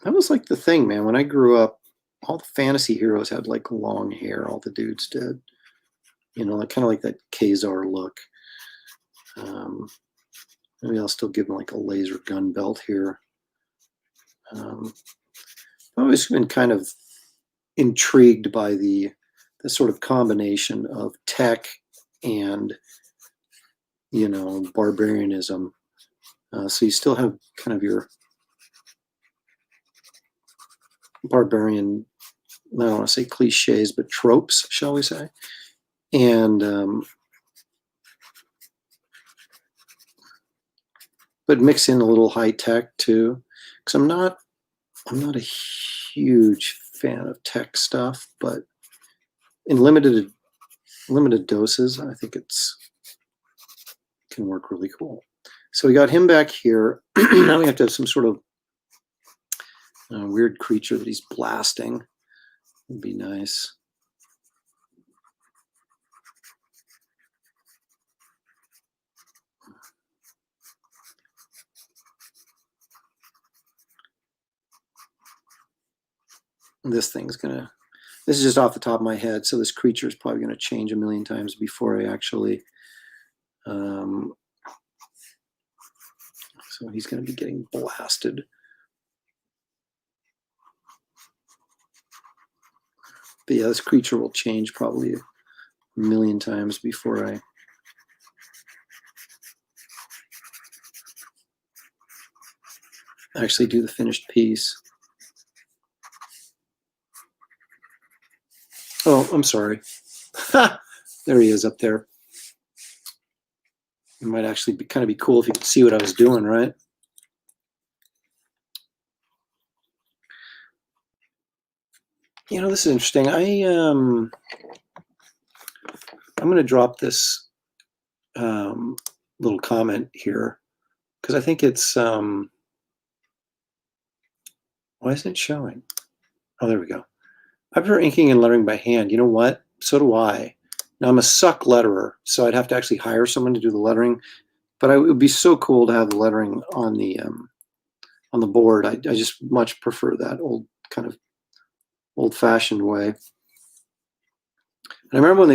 that was like the thing, man. When I grew up, all the fantasy heroes had like long hair. All the dudes did, like kind of like that Khazar look. Maybe I'll still give him like a laser gun belt here. I've always been kind of intrigued by the sort of combination of tech and, barbarianism. So you still have kind of your barbarian, I don't want to say cliches, but tropes, shall we say. And, but mix in a little high tech too, because I'm not a huge fan of tech stuff, but in limited doses, I think can work really cool. So we got him back here. Now we have to have some sort of weird creature that he's blasting. Would be nice. This is just off the top of my head, so this creature is probably going to change a million times before I actually, so he's going to be getting blasted. But yeah, this creature will change probably a million times before I actually do the finished piece. Oh, I'm sorry. There he is up there. It might actually kind of be cool if you could see what I was doing, right? This is interesting. I'm going to drop this little comment here because I think it's why isn't it showing? Oh, there we go. I prefer inking and lettering by hand. You know what? So do I. Now I'm a suck letterer, so I'd have to actually hire someone to do the lettering. But it would be so cool to have the lettering on the board. I just much prefer that old-fashioned way. And I remember when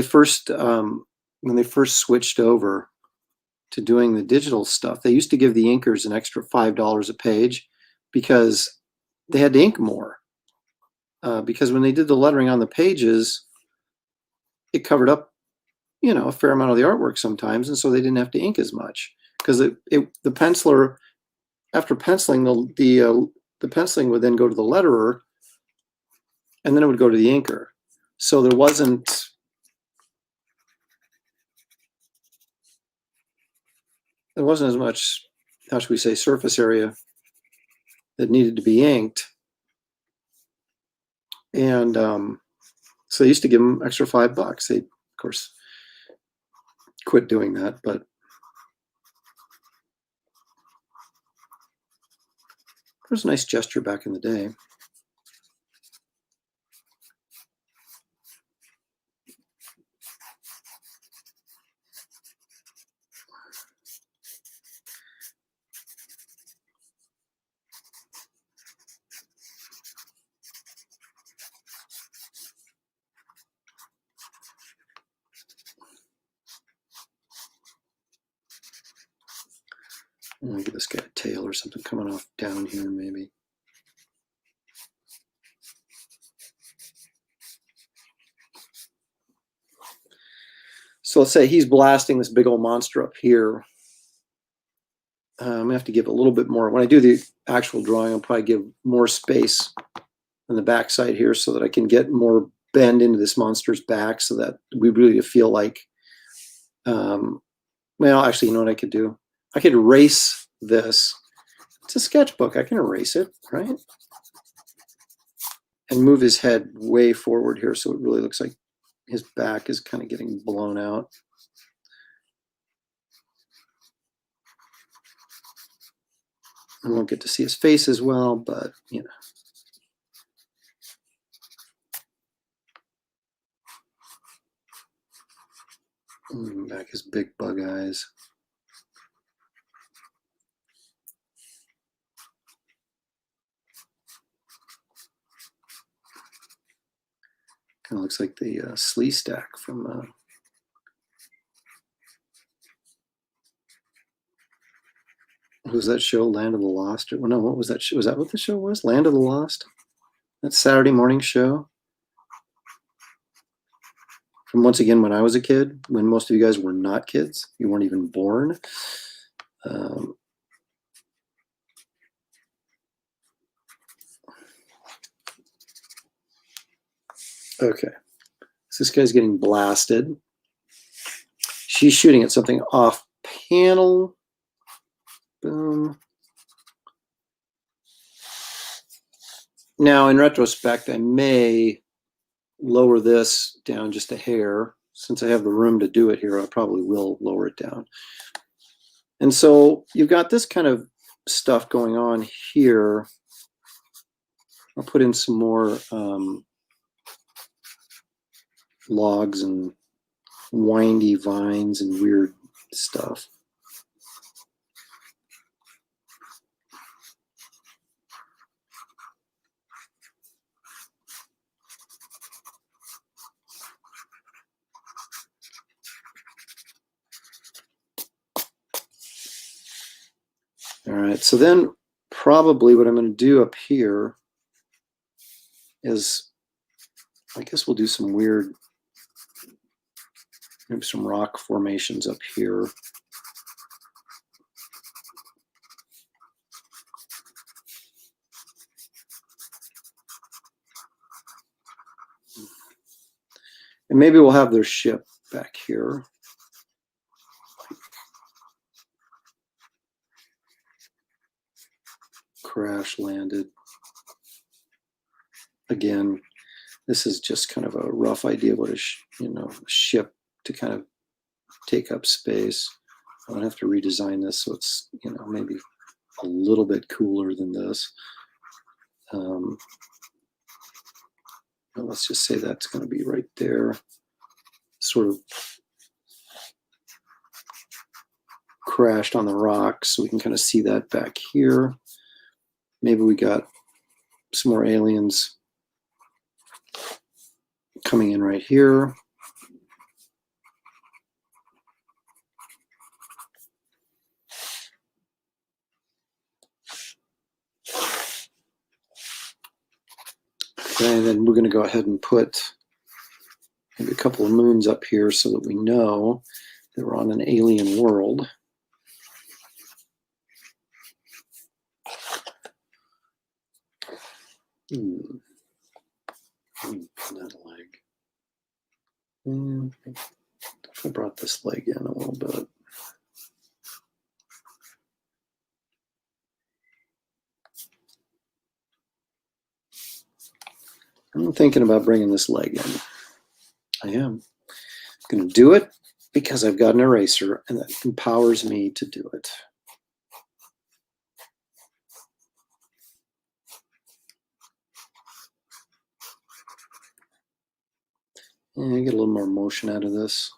they first switched over to doing the digital stuff, they used to give the inkers an extra $5 a page because they had to ink more. Because when they did the lettering on the pages, it covered up, a fair amount of the artwork sometimes, and so they didn't have to ink as much because the penciler, after penciling, the penciling would then go to the letterer, and then it would go to the inker. So there wasn't as much, how should we say, surface area that needed to be inked. And so they used to give them extra $5. They, of course, quit doing that, but it was a nice gesture back in the day. I'm gonna give this guy a tail or something coming off down here, maybe. So let's say he's blasting this big old monster up here. I'm going to have to give a little bit more. When I do the actual drawing, I'll probably give more space on the back side here so that I can get more bend into this monster's back so that we really feel like, well, actually, you know what I could do? I could erase this. It's a sketchbook. I can erase it, right? And move his head way forward here so it really looks like his back is kind of getting blown out. I won't get to see his face as well, but you know. Back his big bug eyes. Kind of looks like the Slee stack from what was that show, Land of the Lost? Or, well, no, what was that show? Was that what the show was? Land of the Lost? That Saturday morning show? From once again when I was a kid, when most of you guys were not kids. You weren't even born. Okay. So this guy's getting blasted. She's shooting at something off panel. Boom. Now, in retrospect, I may lower this down just a hair. Since I have the room to do it here, I probably will lower it down. And so you've got this kind of stuff going on here. I'll put in some more logs and windy vines and weird stuff. All right, so then probably what I'm going to do up here is, I guess we'll do some weird, maybe some rock formations up here. And maybe we'll have their ship back here. Crash landed. Again, this is just kind of a rough idea of what a ship to kind of take up space. I'm gonna have to redesign this so it's maybe a little bit cooler than this. Let's just say that's going to be right there, sort of crashed on the rocks, so we can kind of see that back here. Maybe we got some more aliens coming in right here. Okay, and then we're going to go ahead and put maybe a couple of moons up here so that we know that we're on an alien world. That leg. I brought this leg in a little bit. I'm thinking about bringing this leg in. I am. I'm going to do it because I've got an eraser and that empowers me to do it. And get a little more motion out of this.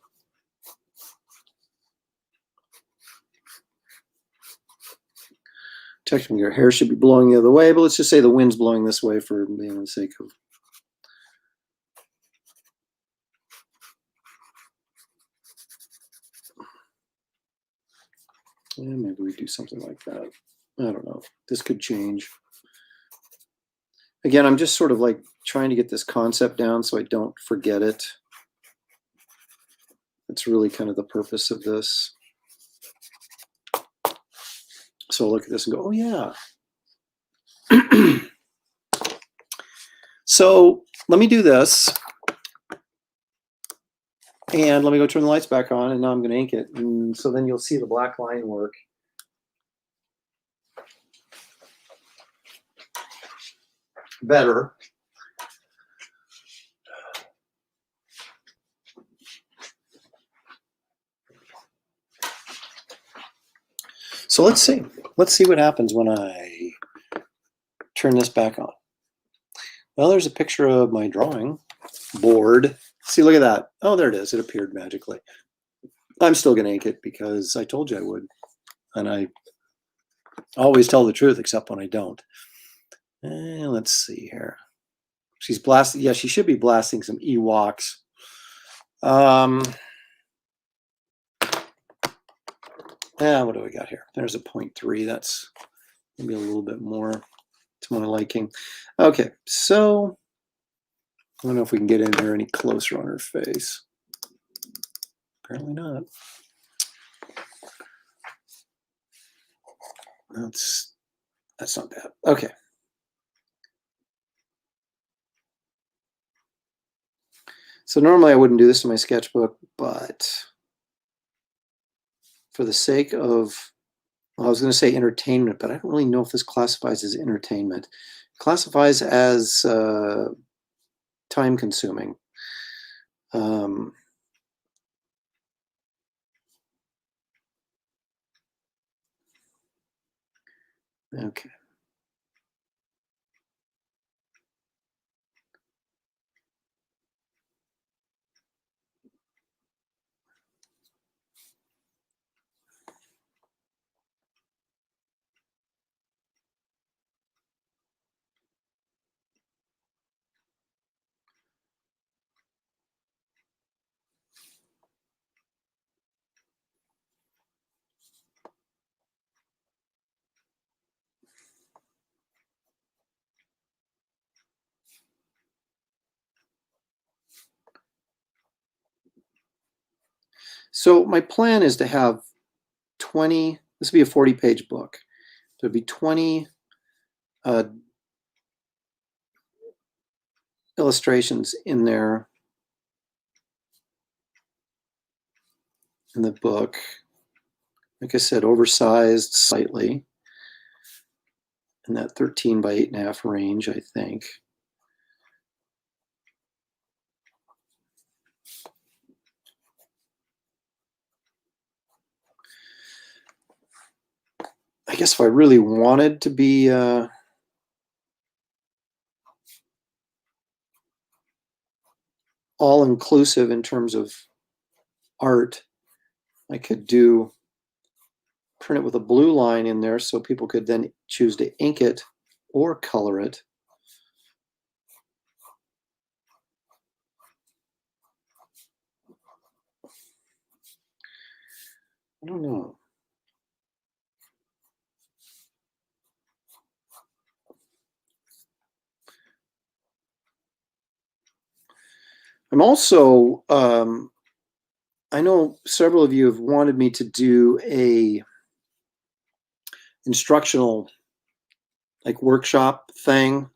Technically, your hair should be blowing the other way, but let's just say the wind's blowing this way for the sake of. Yeah, maybe we do something like that. I don't know. This could change. Again, I'm just sort of like trying to get this concept down so I don't forget it. That's really kind of the purpose of this. So I'll look at this and go, oh yeah. So let me do this. And let me go turn the lights back on, and now I'm going to ink it. And so then you'll see the black line work. Better. So let's see. Let's see what happens when I turn this back on. Well, there's a picture of my drawing board. See, look at that. Oh, there it is. It appeared magically. I'm still going to ink it because I told you I would. And I always tell the truth except when I don't. And let's see here. She's blasting. Yeah, she should be blasting some Ewoks. What do we got here? There's a 0.3. That's maybe a little bit more to my liking. Okay, so I don't know if we can get in here any closer on her face. Apparently not. That's not bad. Okay. So normally I wouldn't do this in my sketchbook, but for the sake of, well, I was going to say entertainment, but I don't really know if this classifies as entertainment. It classifies as time consuming. Okay. So my plan is to have 20, this would be a 40-page book. There'd be 20 illustrations in there in the book. Like I said, oversized slightly in that 13 by 8.5 range, I think. I guess if I really wanted to be all-inclusive in terms of art, I could print it with a blue line in there so people could then choose to ink it or color it. I don't know. I'm also, I know several of you have wanted me to do a instructional like workshop thing,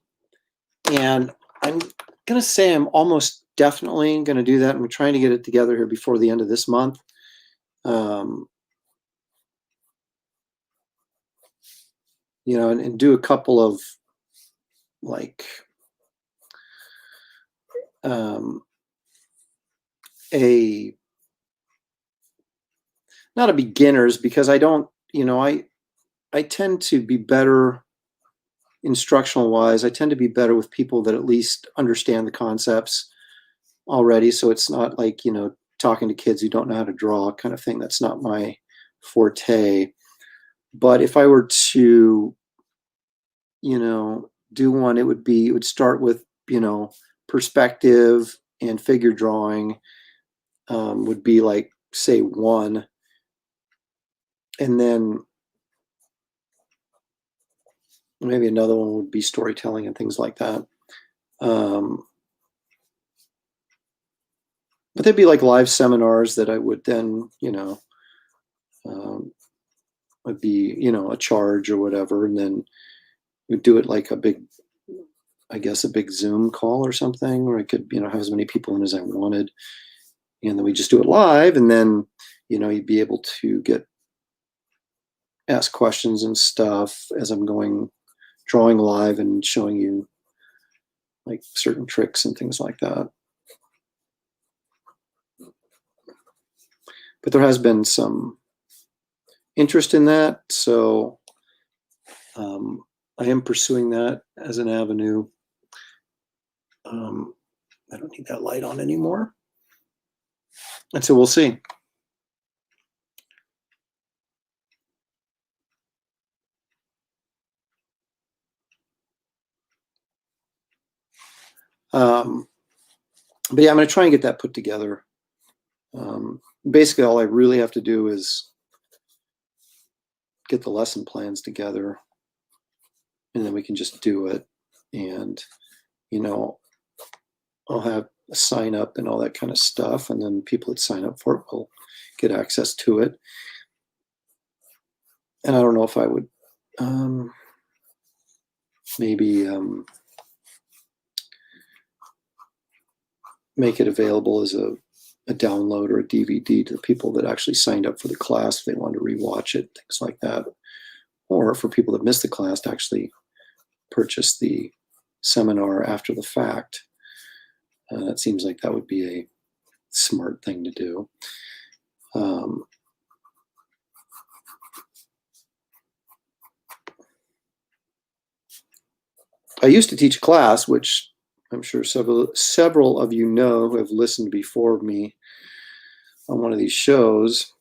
and I'm gonna say I'm almost definitely gonna do that. I'm trying to get it together here before the end of this month. You know, and do a couple of like not a beginners, because I don't, you know, I tend to be better instructional wise. I tend to be better with people that at least understand the concepts already. So it's not like, you know, talking to kids who don't know how to draw kind of thing. That's not my forte. But if I were to, you know, do one, it would start with, you know, perspective and figure drawing would be like, say, one. And then maybe another one would be storytelling and things like that. But they'd be like live seminars that I would then, you know, would be, a charge or whatever, and then we'd do it like a big, I guess, a big Zoom call or something, where I could, have as many people in as I wanted, and then we just do it live, and then, you'd be able to ask questions and stuff as I'm drawing live and showing you like certain tricks and things like that. But there has been some interest in that, so I am pursuing that as an avenue. I don't need that light on anymore, and so we'll see. But yeah, I'm going to try and get that put together. Basically, all I really have to do is get the lesson plans together, and then we can just do it. And, I'll have a sign up and all that kind of stuff. And then people that sign up for it will get access to it. And I don't know if I would maybe make it available as a download or a DVD to the people that actually signed up for the class if they want to rewatch it, things like that. Or for people that missed the class to actually purchase the seminar after the fact. It seems like that would be a smart thing to do. I used to teach a class, which I'm sure several of you know who have listened before me on one of these shows.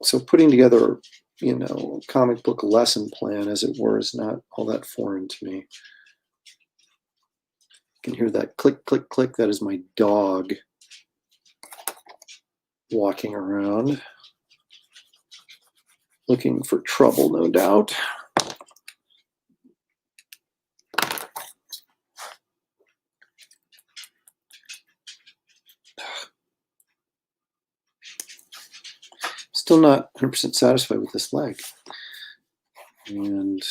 So putting together, comic book lesson plan, as it were, is not all that foreign to me. You can hear that click, click, click. That is my dog walking around, looking for trouble, no doubt. Still not 100% satisfied with this leg. And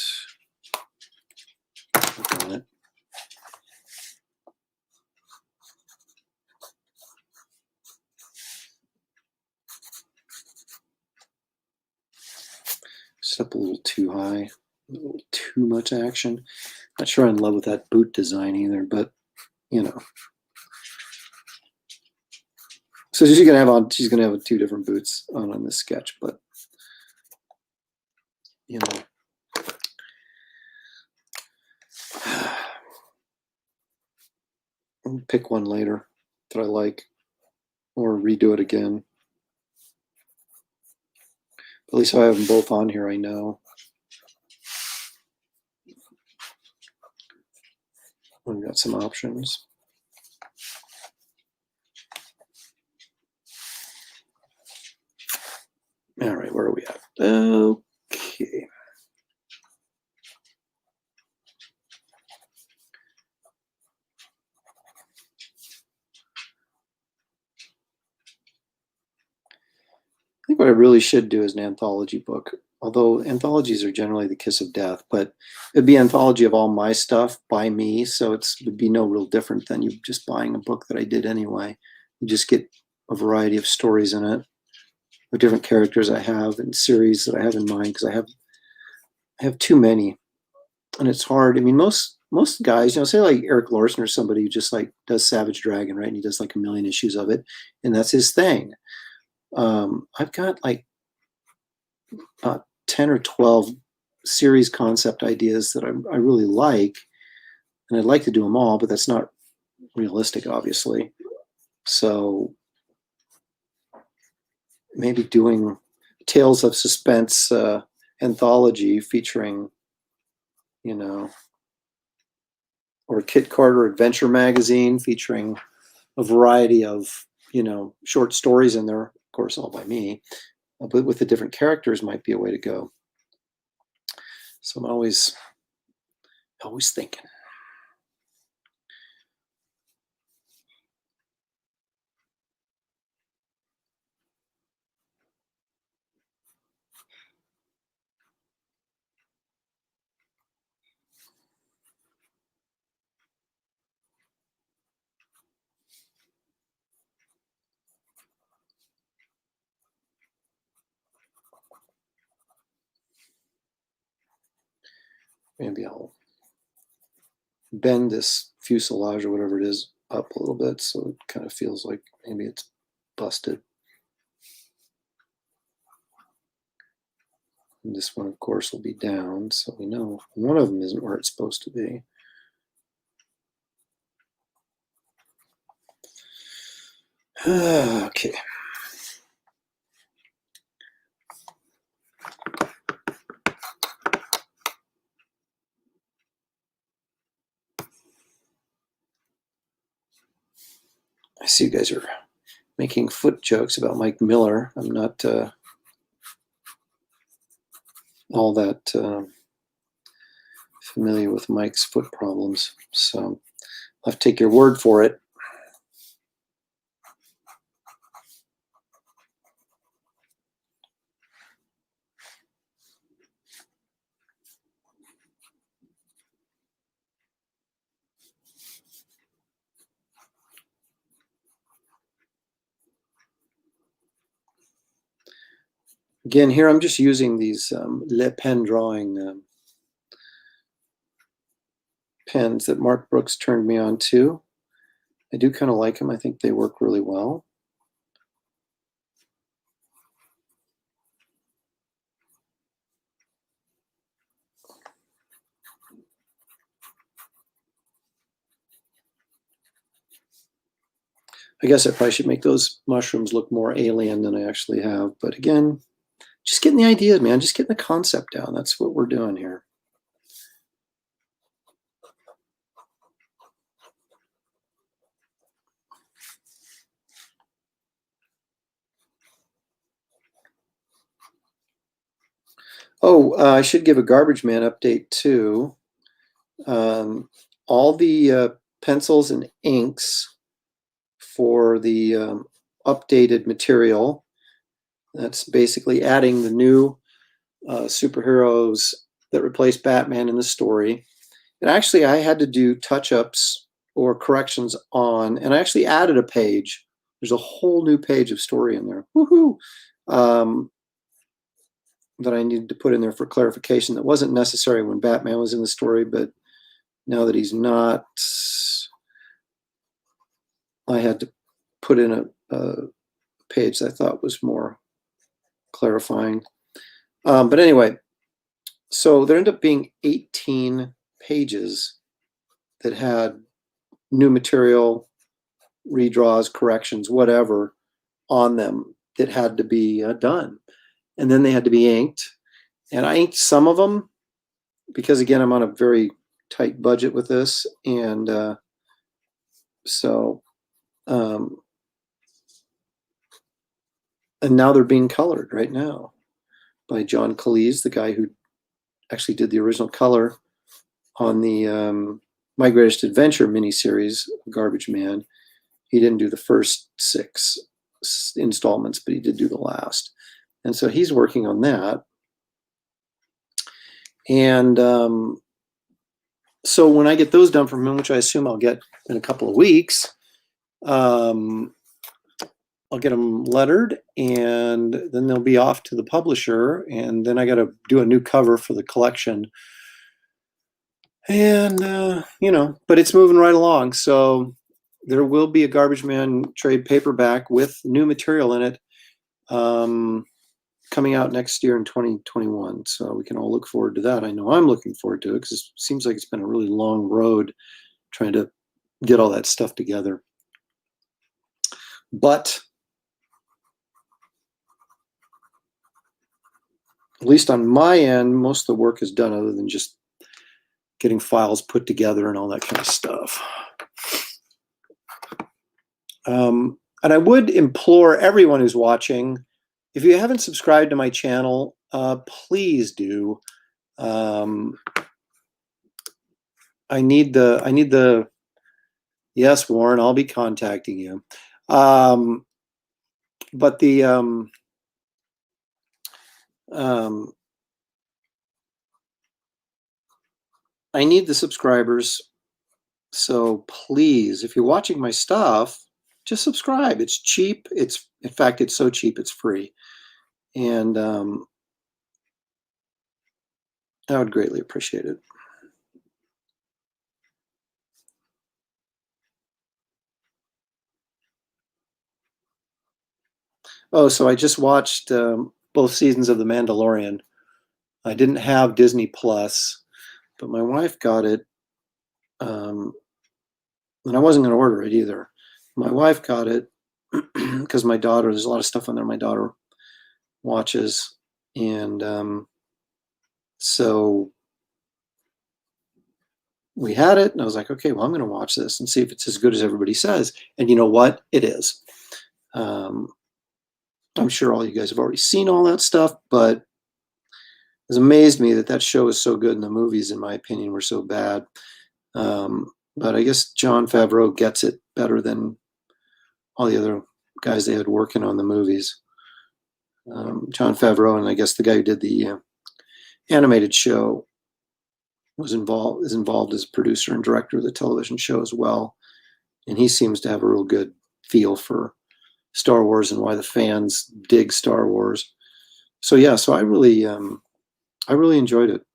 look on it. It's up a little too high, a little too much action. Not sure I'm in love with that boot design either, but So she's gonna have 2 different boots on this sketch, but I'll pick one later that I like, or redo it again. At least if I have them both on here, I know. I've got some options. All right, where are we at? Okay. I think what I really should do is an anthology book, although anthologies are generally the kiss of death, but it'd be an anthology of all my stuff by me, so it would be no real different than you just buying a book that I did anyway. You just get a variety of stories in it, of different characters I have and series that I have in mind, because I have too many, and it's hard. I mean, most guys, say like Eric Larson or somebody who just like does Savage Dragon, right? And he does like 1 million issues of it, and that's his thing. I've got like 10 or 12 series concept ideas that I really like, and I'd like to do them all, but that's not realistic, obviously. So maybe doing Tales of Suspense anthology featuring, or Kit Carter Adventure Magazine featuring a variety of, short stories in there, of course, all by me, but with the different characters might be a way to go. So I'm always thinking. maybe I'll bend this fuselage or whatever it is up a little bit so it kind of feels like maybe it's busted. And this one, of course, will be down, so we know one of them isn't where it's supposed to be. Okay. I see you guys are making foot jokes about Mike Miller. I'm not all that familiar with Mike's foot problems, so I'll have to take your word for it. Again, here I'm just using these Le Pen drawing pens that Mark Brooks turned me on to. I do kind of like them. I think they work really well. I guess I probably should make those mushrooms look more alien than I actually have. But again, just getting the idea, man. Just getting the concept down. That's what we're doing here. Oh, I should give a Garbage Man update too. All the pencils and inks for the updated material, that's basically adding the new superheroes that replace Batman in the story. And actually, I had to do touch-ups or corrections on, and I actually added a page. There's a whole new page of story in there. Woohoo! That I needed to put in there for clarification. That wasn't necessary when Batman was in the story, but now that he's not, I had to put in a page that I thought was more clarifying. But anyway, so there ended up being 18 pages that had new material, redraws, corrections, whatever on them that had to be done. And then they had to be inked. And I inked some of them because, again, I'm on a very tight budget with this. And and now they're being colored right now by John Cleese, the guy who actually did the original color on the My Greatest Adventure miniseries, Garbage Man. He didn't do the first 6 installments, but he did do the last. And so he's working on that. And so when I get those done from him, which I assume I'll get in a couple of weeks, I'll get them lettered, and then they'll be off to the publisher. And then I got to do a new cover for the collection. And, but it's moving right along. So there will be a Garbage Man trade paperback with new material in it coming out next year in 2021. So we can all look forward to that. I know I'm looking forward to it because it seems like it's been a really long road trying to get all that stuff together. But at least on my end, most of the work is done other than just getting files put together and all that kind of stuff. And I would implore everyone who's watching, if you haven't subscribed to my channel, please do. I need the yes, Warren, I'll be contacting you. But the I need the subscribers. So please, if you're watching my stuff, just subscribe. It's cheap. In fact, it's so cheap, it's free. And I would greatly appreciate it. Oh, so I just watched both seasons of The Mandalorian. I didn't have Disney Plus, but my wife got it, um, and I wasn't going to order it either. My wife got it because my daughter. There's a lot of stuff on there my daughter watches, and so we had it, and I was like, okay, well, I'm going to watch this and see if it's as good as everybody says. And you know what? It is. I'm sure all you guys have already seen all that stuff, but it's amazed me that that show is so good and the movies, in my opinion, were so bad. But I guess Jon Favreau gets it better than all the other guys they had working on the movies. Jon Favreau, and I guess the guy who did the animated show is involved as producer and director of the television show as well. And he seems to have a real good feel for Star Wars and why the fans dig Star Wars. So yeah, so I really enjoyed it. It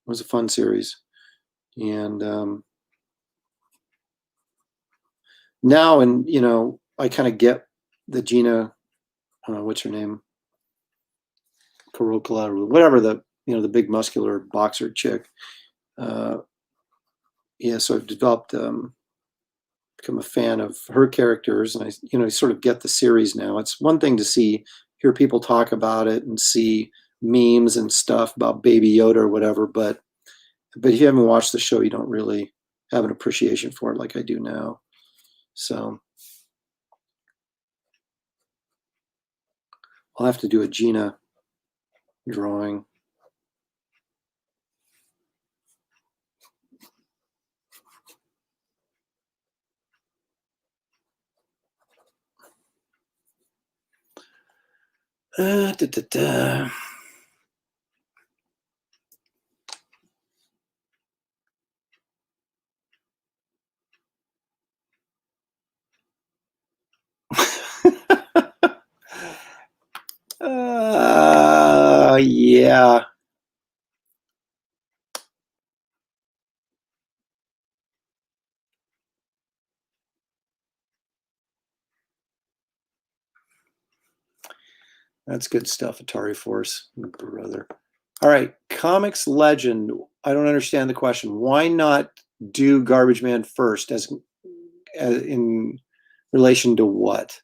was a fun series, and now, and I kind of get the Gina, what's her name, Karokala, or whatever, the big muscular boxer chick. Yeah, so I've developed, become a fan of her characters, and I sort of get the series now. It's one thing to hear people talk about it and see memes and stuff about Baby Yoda or whatever, but if you haven't watched the show, you don't really have an appreciation for it like I do now. So I'll have to do a Gina drawing. Da, da, da. Yeah. That's good stuff, Atari Force, brother. All right, Comics Legend. I don't understand the question. Why not do Garbage Man first, as in relation to what?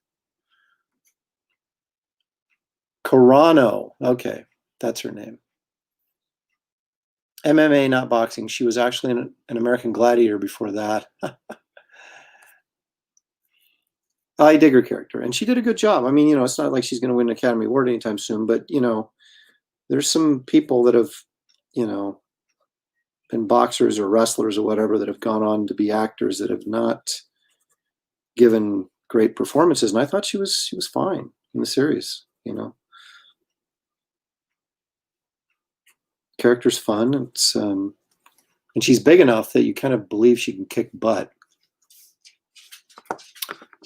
Carano. Okay, that's her name. MMA, not boxing. She was actually an American Gladiator before that. I dig her character, and she did a good job. I mean, it's not like she's going to win an Academy Award anytime soon, but there's some people that have, been boxers or wrestlers or whatever that have gone on to be actors that have not given great performances, and I thought she was fine in the series. Character's fun. It's and she's big enough that you kind of believe she can kick butt.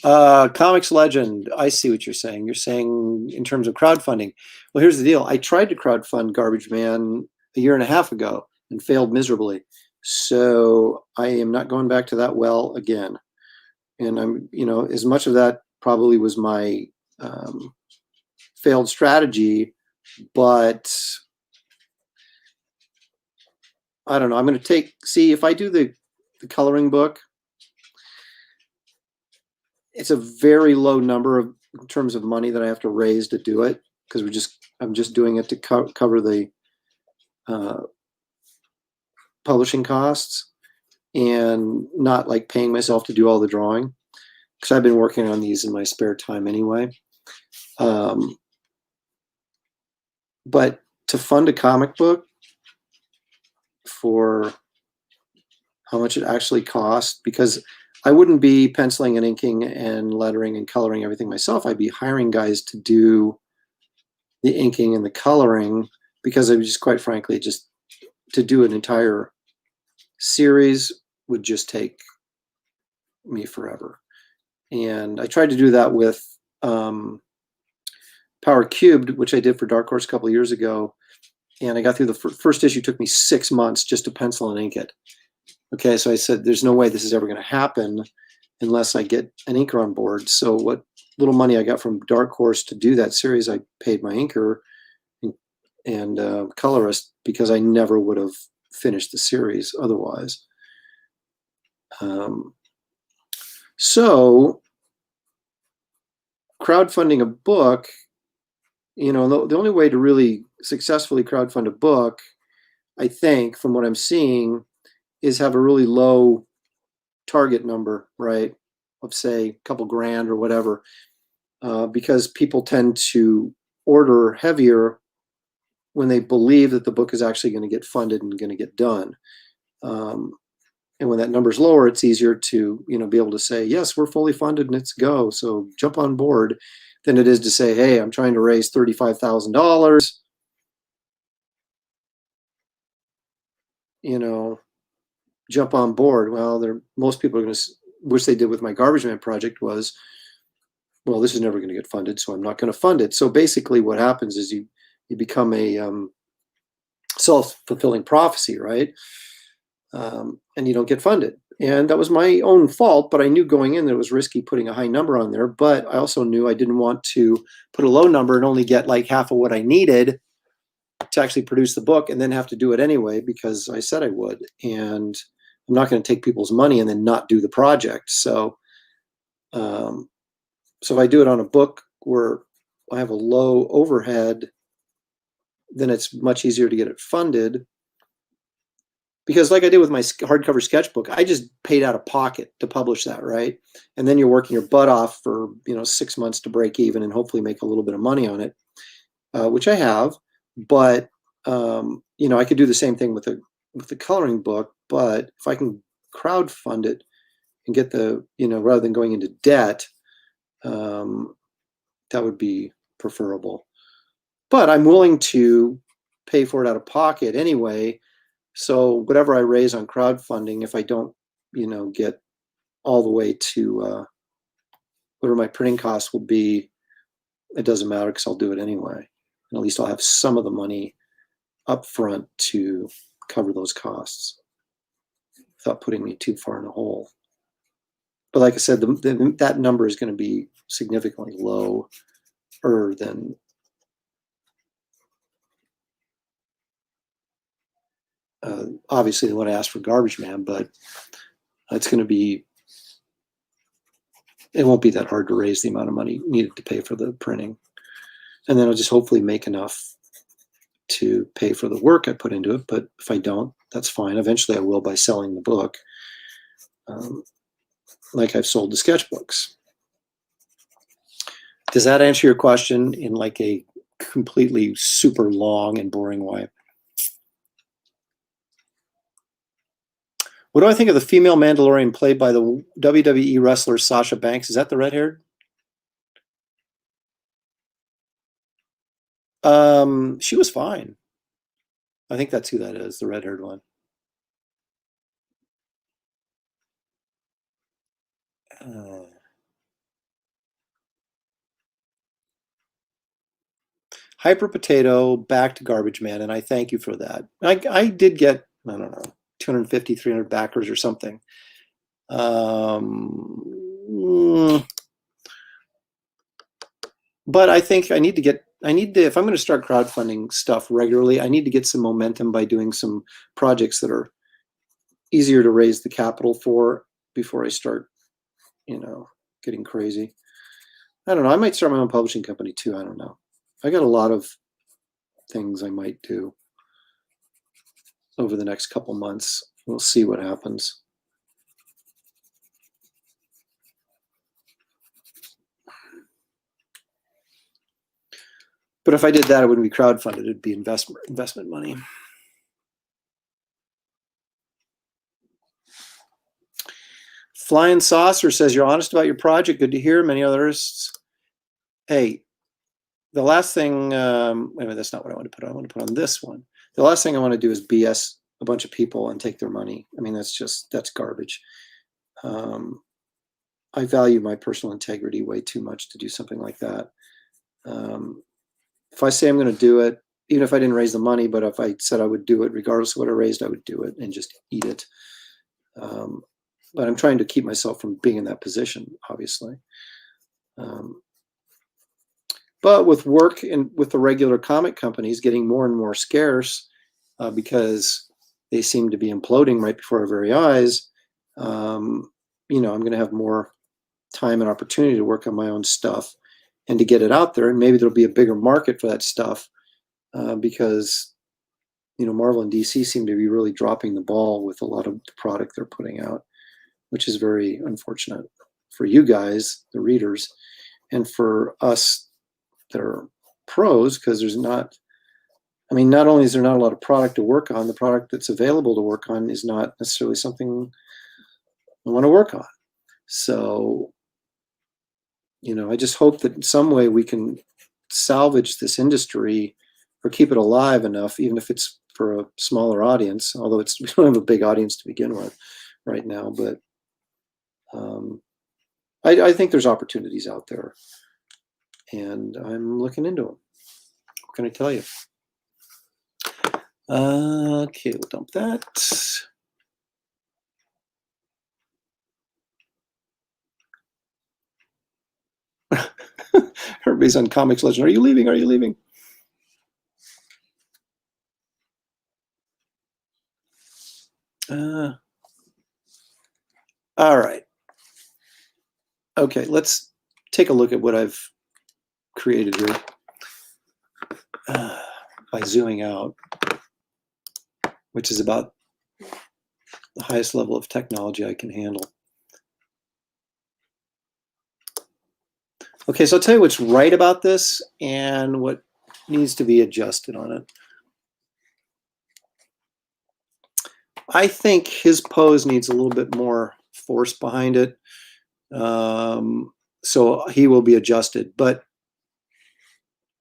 Comics Legend. I see what you're saying. You're saying in terms of crowdfunding. Well, here's the deal. I tried to crowdfund Garbage Man a year and a half ago and failed miserably. So I am not going back to that well again. And I'm, as much of that probably was my failed strategy, but I don't know. I'm going to see if I do the coloring book. It's a very low number in terms of money that I have to raise to do it, because I'm just doing it to cover the publishing costs and not like paying myself to do all the drawing, because I've been working on these in my spare time anyway. But to fund a comic book for how much it actually costs, because I wouldn't be penciling and inking and lettering and coloring everything myself. I'd be hiring guys to do the inking and the coloring, because I would just, quite frankly, just to do an entire series would just take me forever. And I tried to do that with Power Cubed, which I did for Dark Horse a couple of years ago. And I got through the first issue. Took me 6 months just to pencil and ink it. Okay, so I said, there's no way this is ever going to happen unless I get an inker on board. So what little money I got from Dark Horse to do that series, I paid my inker and colorist, because I never would have finished the series otherwise. So crowdfunding a book, the only way to really successfully crowdfund a book, I think, from what I'm seeing, is have a really low target number, right? Of say a couple grand or whatever, because people tend to order heavier when they believe that the book is actually going to get funded and going to get done. And when that number is lower, it's easier to, be able to say, yes, we're fully funded and it's go. So jump on board, than it is to say, hey, I'm trying to raise $35,000. Jump on board. Well, most people are going to, which they did with my Garbage Man project, was, well, this is never going to get funded, so I'm not going to fund it. So basically what happens is you become a self-fulfilling prophecy, right? And you don't get funded. And that was my own fault, but I knew going in that it was risky putting a high number on there. But I also knew I didn't want to put a low number and only get like half of what I needed to actually produce the book, and then have to do it anyway because I said I would. And I'm not going to take people's money and then not do the project. So if I do it on a book where I have a low overhead, then it's much easier to get it funded. Because like I did with my hardcover sketchbook, I just paid out of pocket to publish that, right? And then you're working your butt off for 6 months to break even and hopefully make a little bit of money on it, which I have. But I could do the same thing with the coloring book. But if I can crowdfund it and get the rather than going into debt, that would be preferable. But I'm willing to pay for it out of pocket anyway. So whatever I raise on crowdfunding, if I don't, get all the way to whatever my printing costs will be, it doesn't matter because I'll do it anyway. And at least I'll have some of the money up front to cover those costs without putting me too far in a hole. But like I said, that number is going to be significantly lower than obviously than what I asked for Garbage Man, but it's going to be, it won't be that hard to raise the amount of money needed to pay for the printing. And then I'll just hopefully make enough to pay for the work I put into it. But if I don't, that's fine. Eventually I will by selling the book, like I've sold the sketchbooks. Does that answer your question in like a completely super long and boring way? What do I think of the female Mandalorian played by the WWE wrestler Sasha Banks? Is that the red-haired? She was fine. I think that's who that is, the red-haired one. Hyper Potato back to Garbage Man, and I thank you for that. I did get, I don't know, 250, 300 backers or something. But I think I need to, if I'm going to start crowdfunding stuff regularly, I need to get some momentum by doing some projects that are easier to raise the capital for before I start, getting crazy. I don't know. I might start my own publishing company too. I don't know. I got a lot of things I might do over the next couple months. We'll see what happens. But if I did that, it wouldn't be crowdfunded. It'd be investment money. Flying Saucer says, you're honest about your project. Good to hear. Many others. Hey, the last thing, wait a minute, that's not what I want to put on. I want to put on this one. The last thing I want to do is BS a bunch of people and take their money. I mean, that's garbage. I value my personal integrity way too much to do something like that. If I say I'm going to do it, even if I didn't raise the money, but if I said I would do it, regardless of what I raised, I would do it and just eat it. But I'm trying to keep myself from being in that position, obviously. Um, but with work and with the regular comic companies getting more and more scarce because they seem to be imploding right before our very eyes, I'm going to have more time and opportunity to work on my own stuff and to get it out there. And maybe there'll be a bigger market for that stuff because, Marvel and DC seem to be really dropping the ball with a lot of the product they're putting out, which is very unfortunate for you guys, the readers, and for us that are pros, because there's not, not only is there not a lot of product to work on, the product that's available to work on is not necessarily something I want to work on. So, I just hope that in some way we can salvage this industry or keep it alive enough, even if it's for a smaller audience, although we don't have a big audience to begin with right now. But I think there's opportunities out there, and I'm looking into them. What can I tell you? Okay, we'll dump that. Everybody's on Comics Legend. Are you leaving? Are you leaving? All right. Okay, let's take a look at what I've created here by zooming out, which is about the highest level of technology I can handle. Okay, so I'll tell you what's right about this and what needs to be adjusted on it. I think his pose needs a little bit more force behind it. So he will be adjusted. But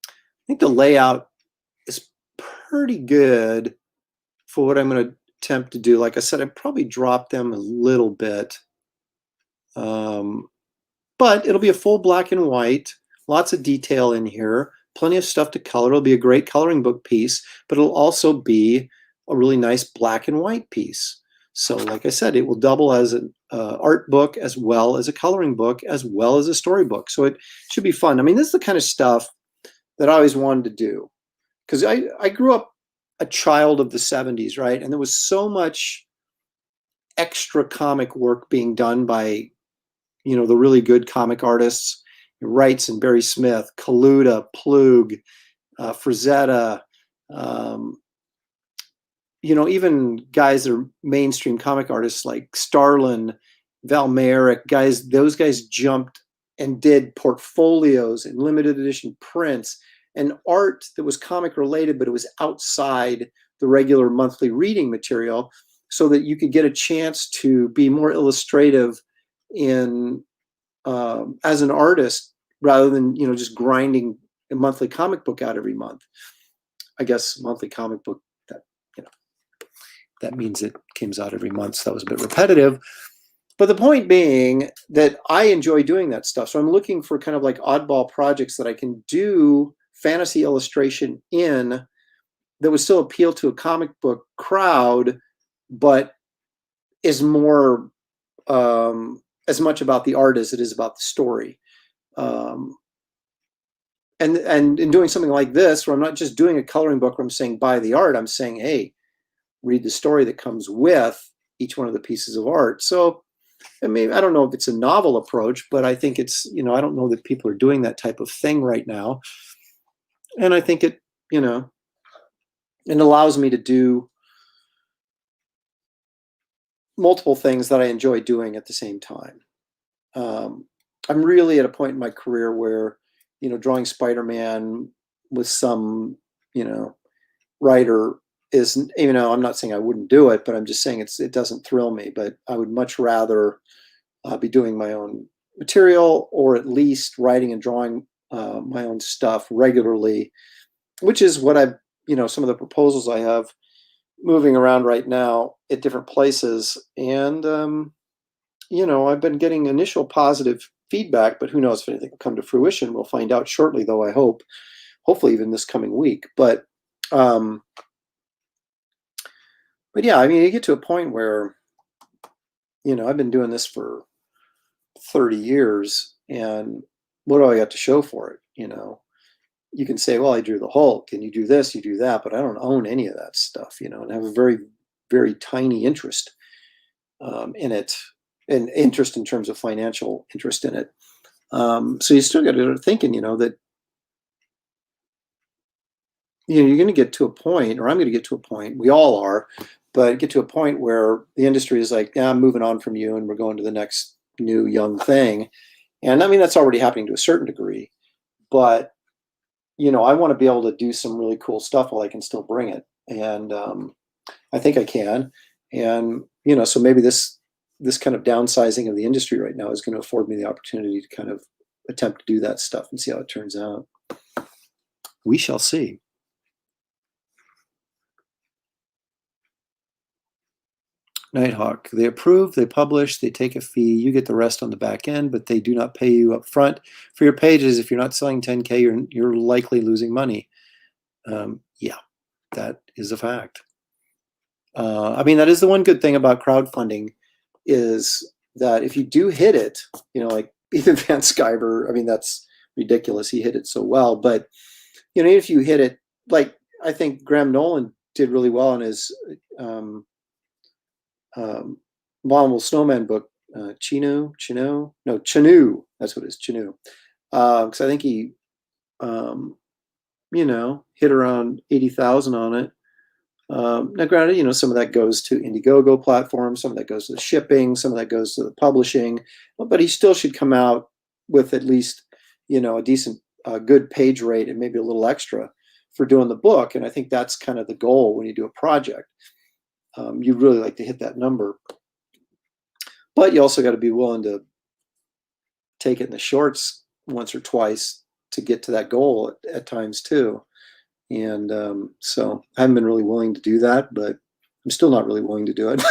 I think the layout is pretty good for what I'm going to attempt to do. Like I said, I probably drop them a little bit. But it'll be a full black and white, lots of detail in here, plenty of stuff to color. It'll be a great coloring book piece, but it'll also be a really nice black and white piece. So like I said, it will double as an art book as well as a coloring book as well as a storybook. So it should be fun. This is the kind of stuff that I always wanted to do because I grew up a child of the 70s, right? And there was so much extra comic work being done by the really good comic artists, Wrights and Barry Smith, Kaluta, Plug, Frazetta, even guys that are mainstream comic artists like Starlin, Val Mayerik, those guys jumped and did portfolios and limited edition prints and art that was comic related, but it was outside the regular monthly reading material so that you could get a chance to be more illustrative in as an artist rather than just grinding a monthly comic book out every month. I guess monthly comic book that means it comes out every month, so that was a bit repetitive. But the point being that I enjoy doing that stuff, so I'm looking for kind of like oddball projects that I can do fantasy illustration in that would still appeal to a comic book crowd, but is more as much about the art as it is about the story. And in doing something like this, where I'm not just doing a coloring book where I'm saying buy the art, I'm saying, hey, read the story that comes with each one of the pieces of art. So I don't know if it's a novel approach, but I think it's, I don't know that people are doing that type of thing right now. And I think it allows me to do multiple things that I enjoy doing at the same time. I'm really at a point in my career where, drawing Spider-Man with some, writer is, I'm not saying I wouldn't do it, but I'm just saying it doesn't thrill me. But I would much rather be doing my own material, or at least writing and drawing my own stuff regularly, which is what I've, some of the proposals I have moving around right now at different places. And, I've been getting initial positive feedback, but who knows if anything will come to fruition. We'll find out shortly, though, I hope, hopefully even this coming week. But yeah, you get to a point where, I've been doing this for 30 years, and what do I got to show for it? You can say, well, I drew the Hulk, and you do this, you do that, but I don't own any of that stuff, and I have a very, very tiny interest in it, and interest in terms of financial interest in it. So you still got to start thinking, that you're going to get to a point, or I'm going to get to a point, we all are, but get to a point where the industry is like, yeah, I'm moving on from you, and we're going to the next new young thing. And I mean, that's already happening to a certain degree, but I want to be able to do some really cool stuff while I can still bring it. And I think I can. And, so maybe this kind of downsizing of the industry right now is going to afford me the opportunity to kind of attempt to do that stuff and see how it turns out. We shall see. Nighthawk, they approve, they publish, they take a fee, you get the rest on the back end, but they do not pay you up front for your pages. If you're not selling 10K, you're likely losing money. Yeah, that is a fact. I mean, that is the one good thing about crowdfunding, is that if you do hit it, like Ethan Van Sciver, I mean, that's ridiculous. He hit it so well, but if you hit it, like I think Graham Nolan did really well in his Abominable Snowman book, Chinu, that's what it is, Chinu. Because I think he, hit around 80,000 on it. Now, granted, some of that goes to Indiegogo platforms, some of that goes to the shipping, some of that goes to the publishing, but he still should come out with at least, a decent, good page rate and maybe a little extra for doing the book. And I think that's kind of the goal when you do a project. You really like to hit that number, but you also got to be willing to take it in the shorts once or twice to get to that goal at times too. And so I haven't been really willing to do that, but I'm still not really willing to do it.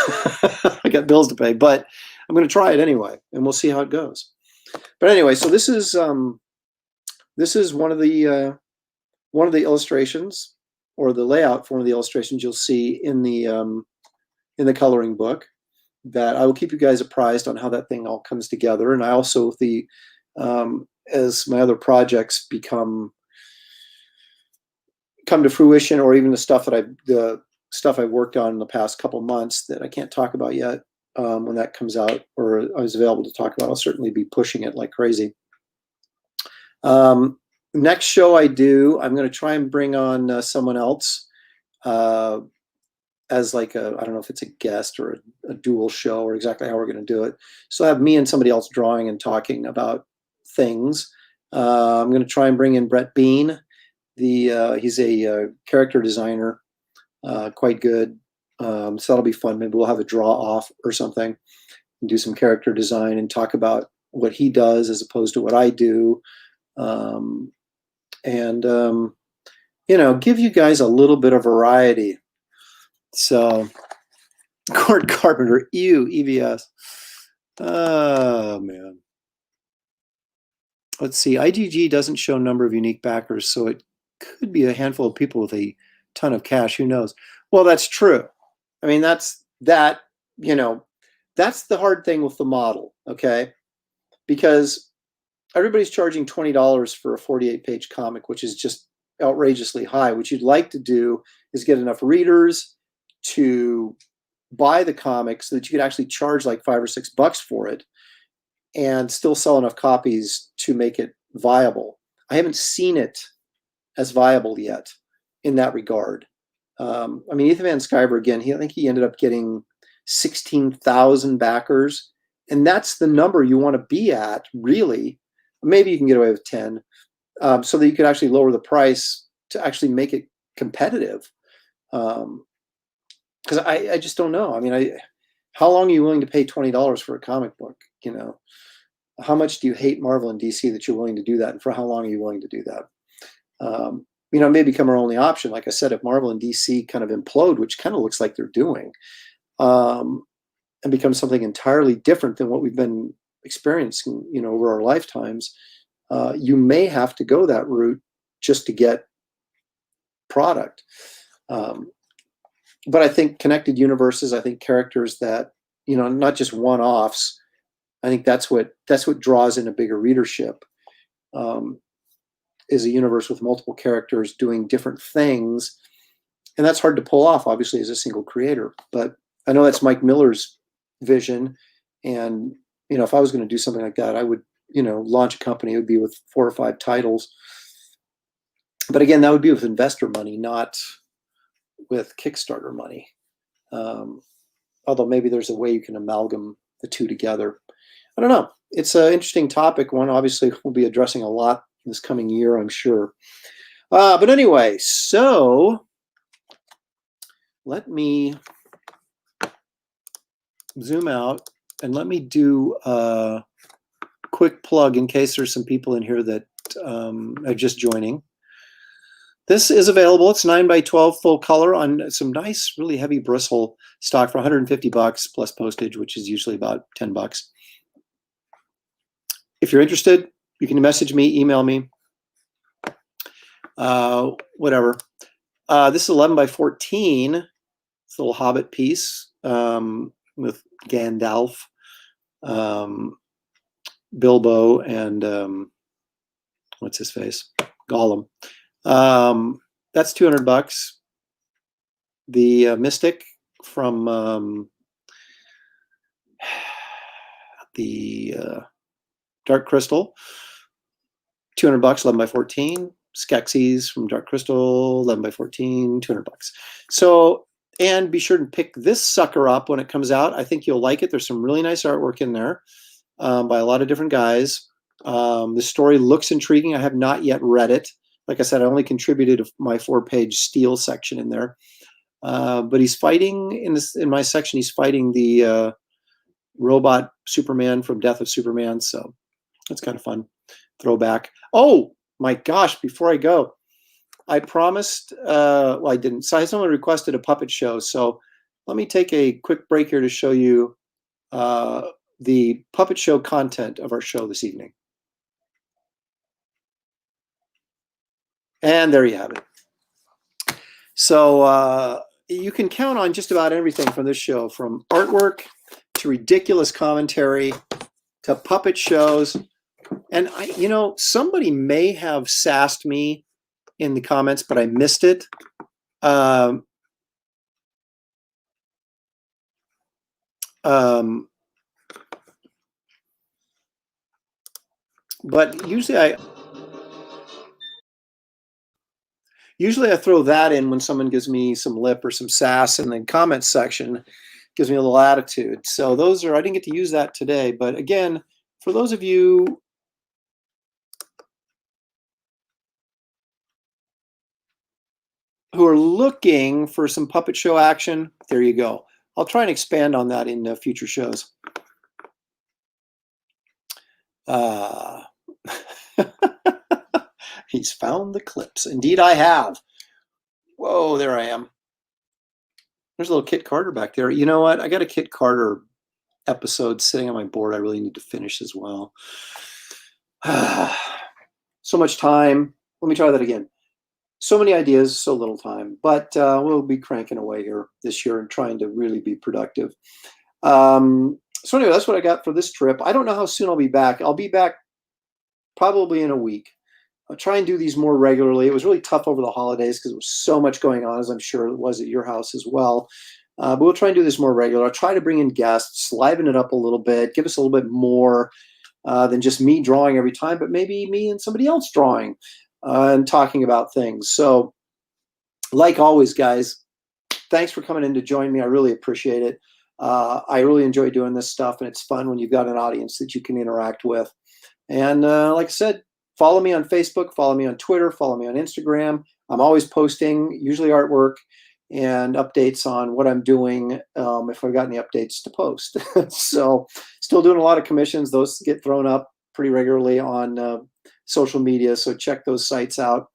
I got bills to pay, but I'm going to try it anyway, and we'll see how it goes. But anyway, so this is one of the illustrations, or the layout for one of the illustrations you'll see in the coloring book, that I will keep you guys apprised on how that thing all comes together. And I also, as my other projects come to fruition, or even the stuff I've worked on in the past couple months that I can't talk about yet, when that comes out, or I was available to talk about, I'll certainly be pushing it like crazy. Next show I do, I'm going to try and bring on someone else as like I don't know if it's a guest or a dual show, or exactly how we're going to do it. So I have me and somebody else drawing and talking about things. I'm going to try and bring in Brett Bean. He's a character designer, quite good. So that'll be fun. Maybe we'll have a draw off or something and do some character design and talk about what he does as opposed to what I do. Give you guys a little bit of variety. So, Cord Carpenter, EVS. Oh, man. Let's see. IGG doesn't show number of unique backers, so it could be a handful of people with a ton of cash. Who knows? Well, that's true. I mean, that's the hard thing with the model, okay? Because everybody's charging $20 for a 48-page comic, which is just outrageously high. What you'd like to do is get enough readers to buy the comic so that you could actually charge like $5 or $6 for it and still sell enough copies to make it viable. I haven't seen it as viable yet in that regard. I mean, Ethan Van Sciver, again, I think he ended up getting 16,000 backers, and that's the number you want to be at, really. Maybe you can get away with 10, so that you could actually lower the price to actually make it competitive. Because I just don't know. I mean, how long are you willing to pay $20 for a comic book? How much do you hate Marvel and DC that you're willing to do that, and for how long are you willing to do that? It may become our only option. Like I said, if Marvel and DC kind of implode, which kind of looks like they're doing, and become something entirely different than what we've been experiencing, over our lifetimes, you may have to go that route just to get product. But I think connected universes, I think characters that, not just one-offs, I think that's what draws in a bigger readership. is a universe with multiple characters doing different things. And that's hard to pull off, obviously, as a single creator. But I know that's Mike Miller's vision. And, if I was going to do something like that, I would, launch a company. It would be with 4 or 5 titles. But again, that would be with investor money, not with Kickstarter money. Although maybe there's a way you can amalgam the two together. I don't know. It's an interesting topic. One, obviously, we'll be addressing a lot this coming year, I'm sure. But anyway, so let me zoom out and let me do a quick plug in case there's some people in here that are just joining. This is available. It's 9x12 full color on some nice, really heavy bristle stock for $150 plus postage, which is usually about $10. If you're interested, you can message me, email me, whatever. This is 11x14. It's a little Hobbit piece with Gandalf, Bilbo, and what's his face? Gollum. That's $200. The Mystic from the Dark Crystal, $200, 11x14. Skeksis from Dark Crystal, 11x14, $200. So, and be sure to pick this sucker up when it comes out. I think you'll like it. There's some really nice artwork in there by a lot of different guys. The story looks intriguing. I have not yet read it. Like I said, I only contributed my 4-page Steel section in there. But he's fighting in my section. He's fighting the robot Superman from Death of Superman. So that's kind of fun. Throwback. Oh my gosh! Before I go, I promised. Well, I didn't. So someone requested a puppet show. So let me take a quick break here to show you the puppet show content of our show this evening. And there you have it. So you can count on just about everything from this show, from artwork to ridiculous commentary to puppet shows. And somebody may have sassed me in the comments, but I missed it. But usually I throw that in when someone gives me some lip or some sass in the comments section. Gives me a little attitude. So those are, I didn't get to use that today. But again, for those of you who are looking for some puppet show action, there you go. I'll try and expand on that in future shows. He's found the clips. Indeed, I have. Whoa, there I am. There's a little Kit Carter back there. You know what? I got a Kit Carter episode sitting on my board I really need to finish as well. So much time. Let me try that again. So many ideas, so little time. But we'll be cranking away here this year and trying to really be productive. So anyway, that's what I got for this trip. I don't know how soon I'll be back. I'll be back probably in a week. I'll try and do these more regularly. It was really tough over the holidays because there was so much going on, as I'm sure it was at your house as well. But we'll try and do this more regular. I'll try to bring in guests, liven it up a little bit, give us a little bit more than just me drawing every time, but maybe me and somebody else drawing and talking about things. So like always, guys, thanks for coming in to join me. I really appreciate it. I really enjoy doing this stuff, and it's fun when you've got an audience that you can interact with. And like I said, follow me on Facebook, follow me on Twitter, follow me on Instagram. I'm always posting, usually artwork and updates on what I'm doing if I've got any updates to post. So still doing a lot of commissions. Those get thrown up pretty regularly on social media, so check those sites out.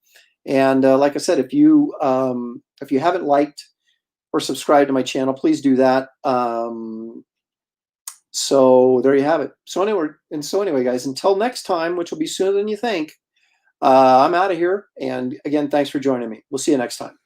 And like I said, if you haven't liked or subscribed to my channel, please do that. So there you have it. So anyway, guys, until next time, which will be sooner than you think, I'm out of here. And again, thanks for joining me. We'll see you next time.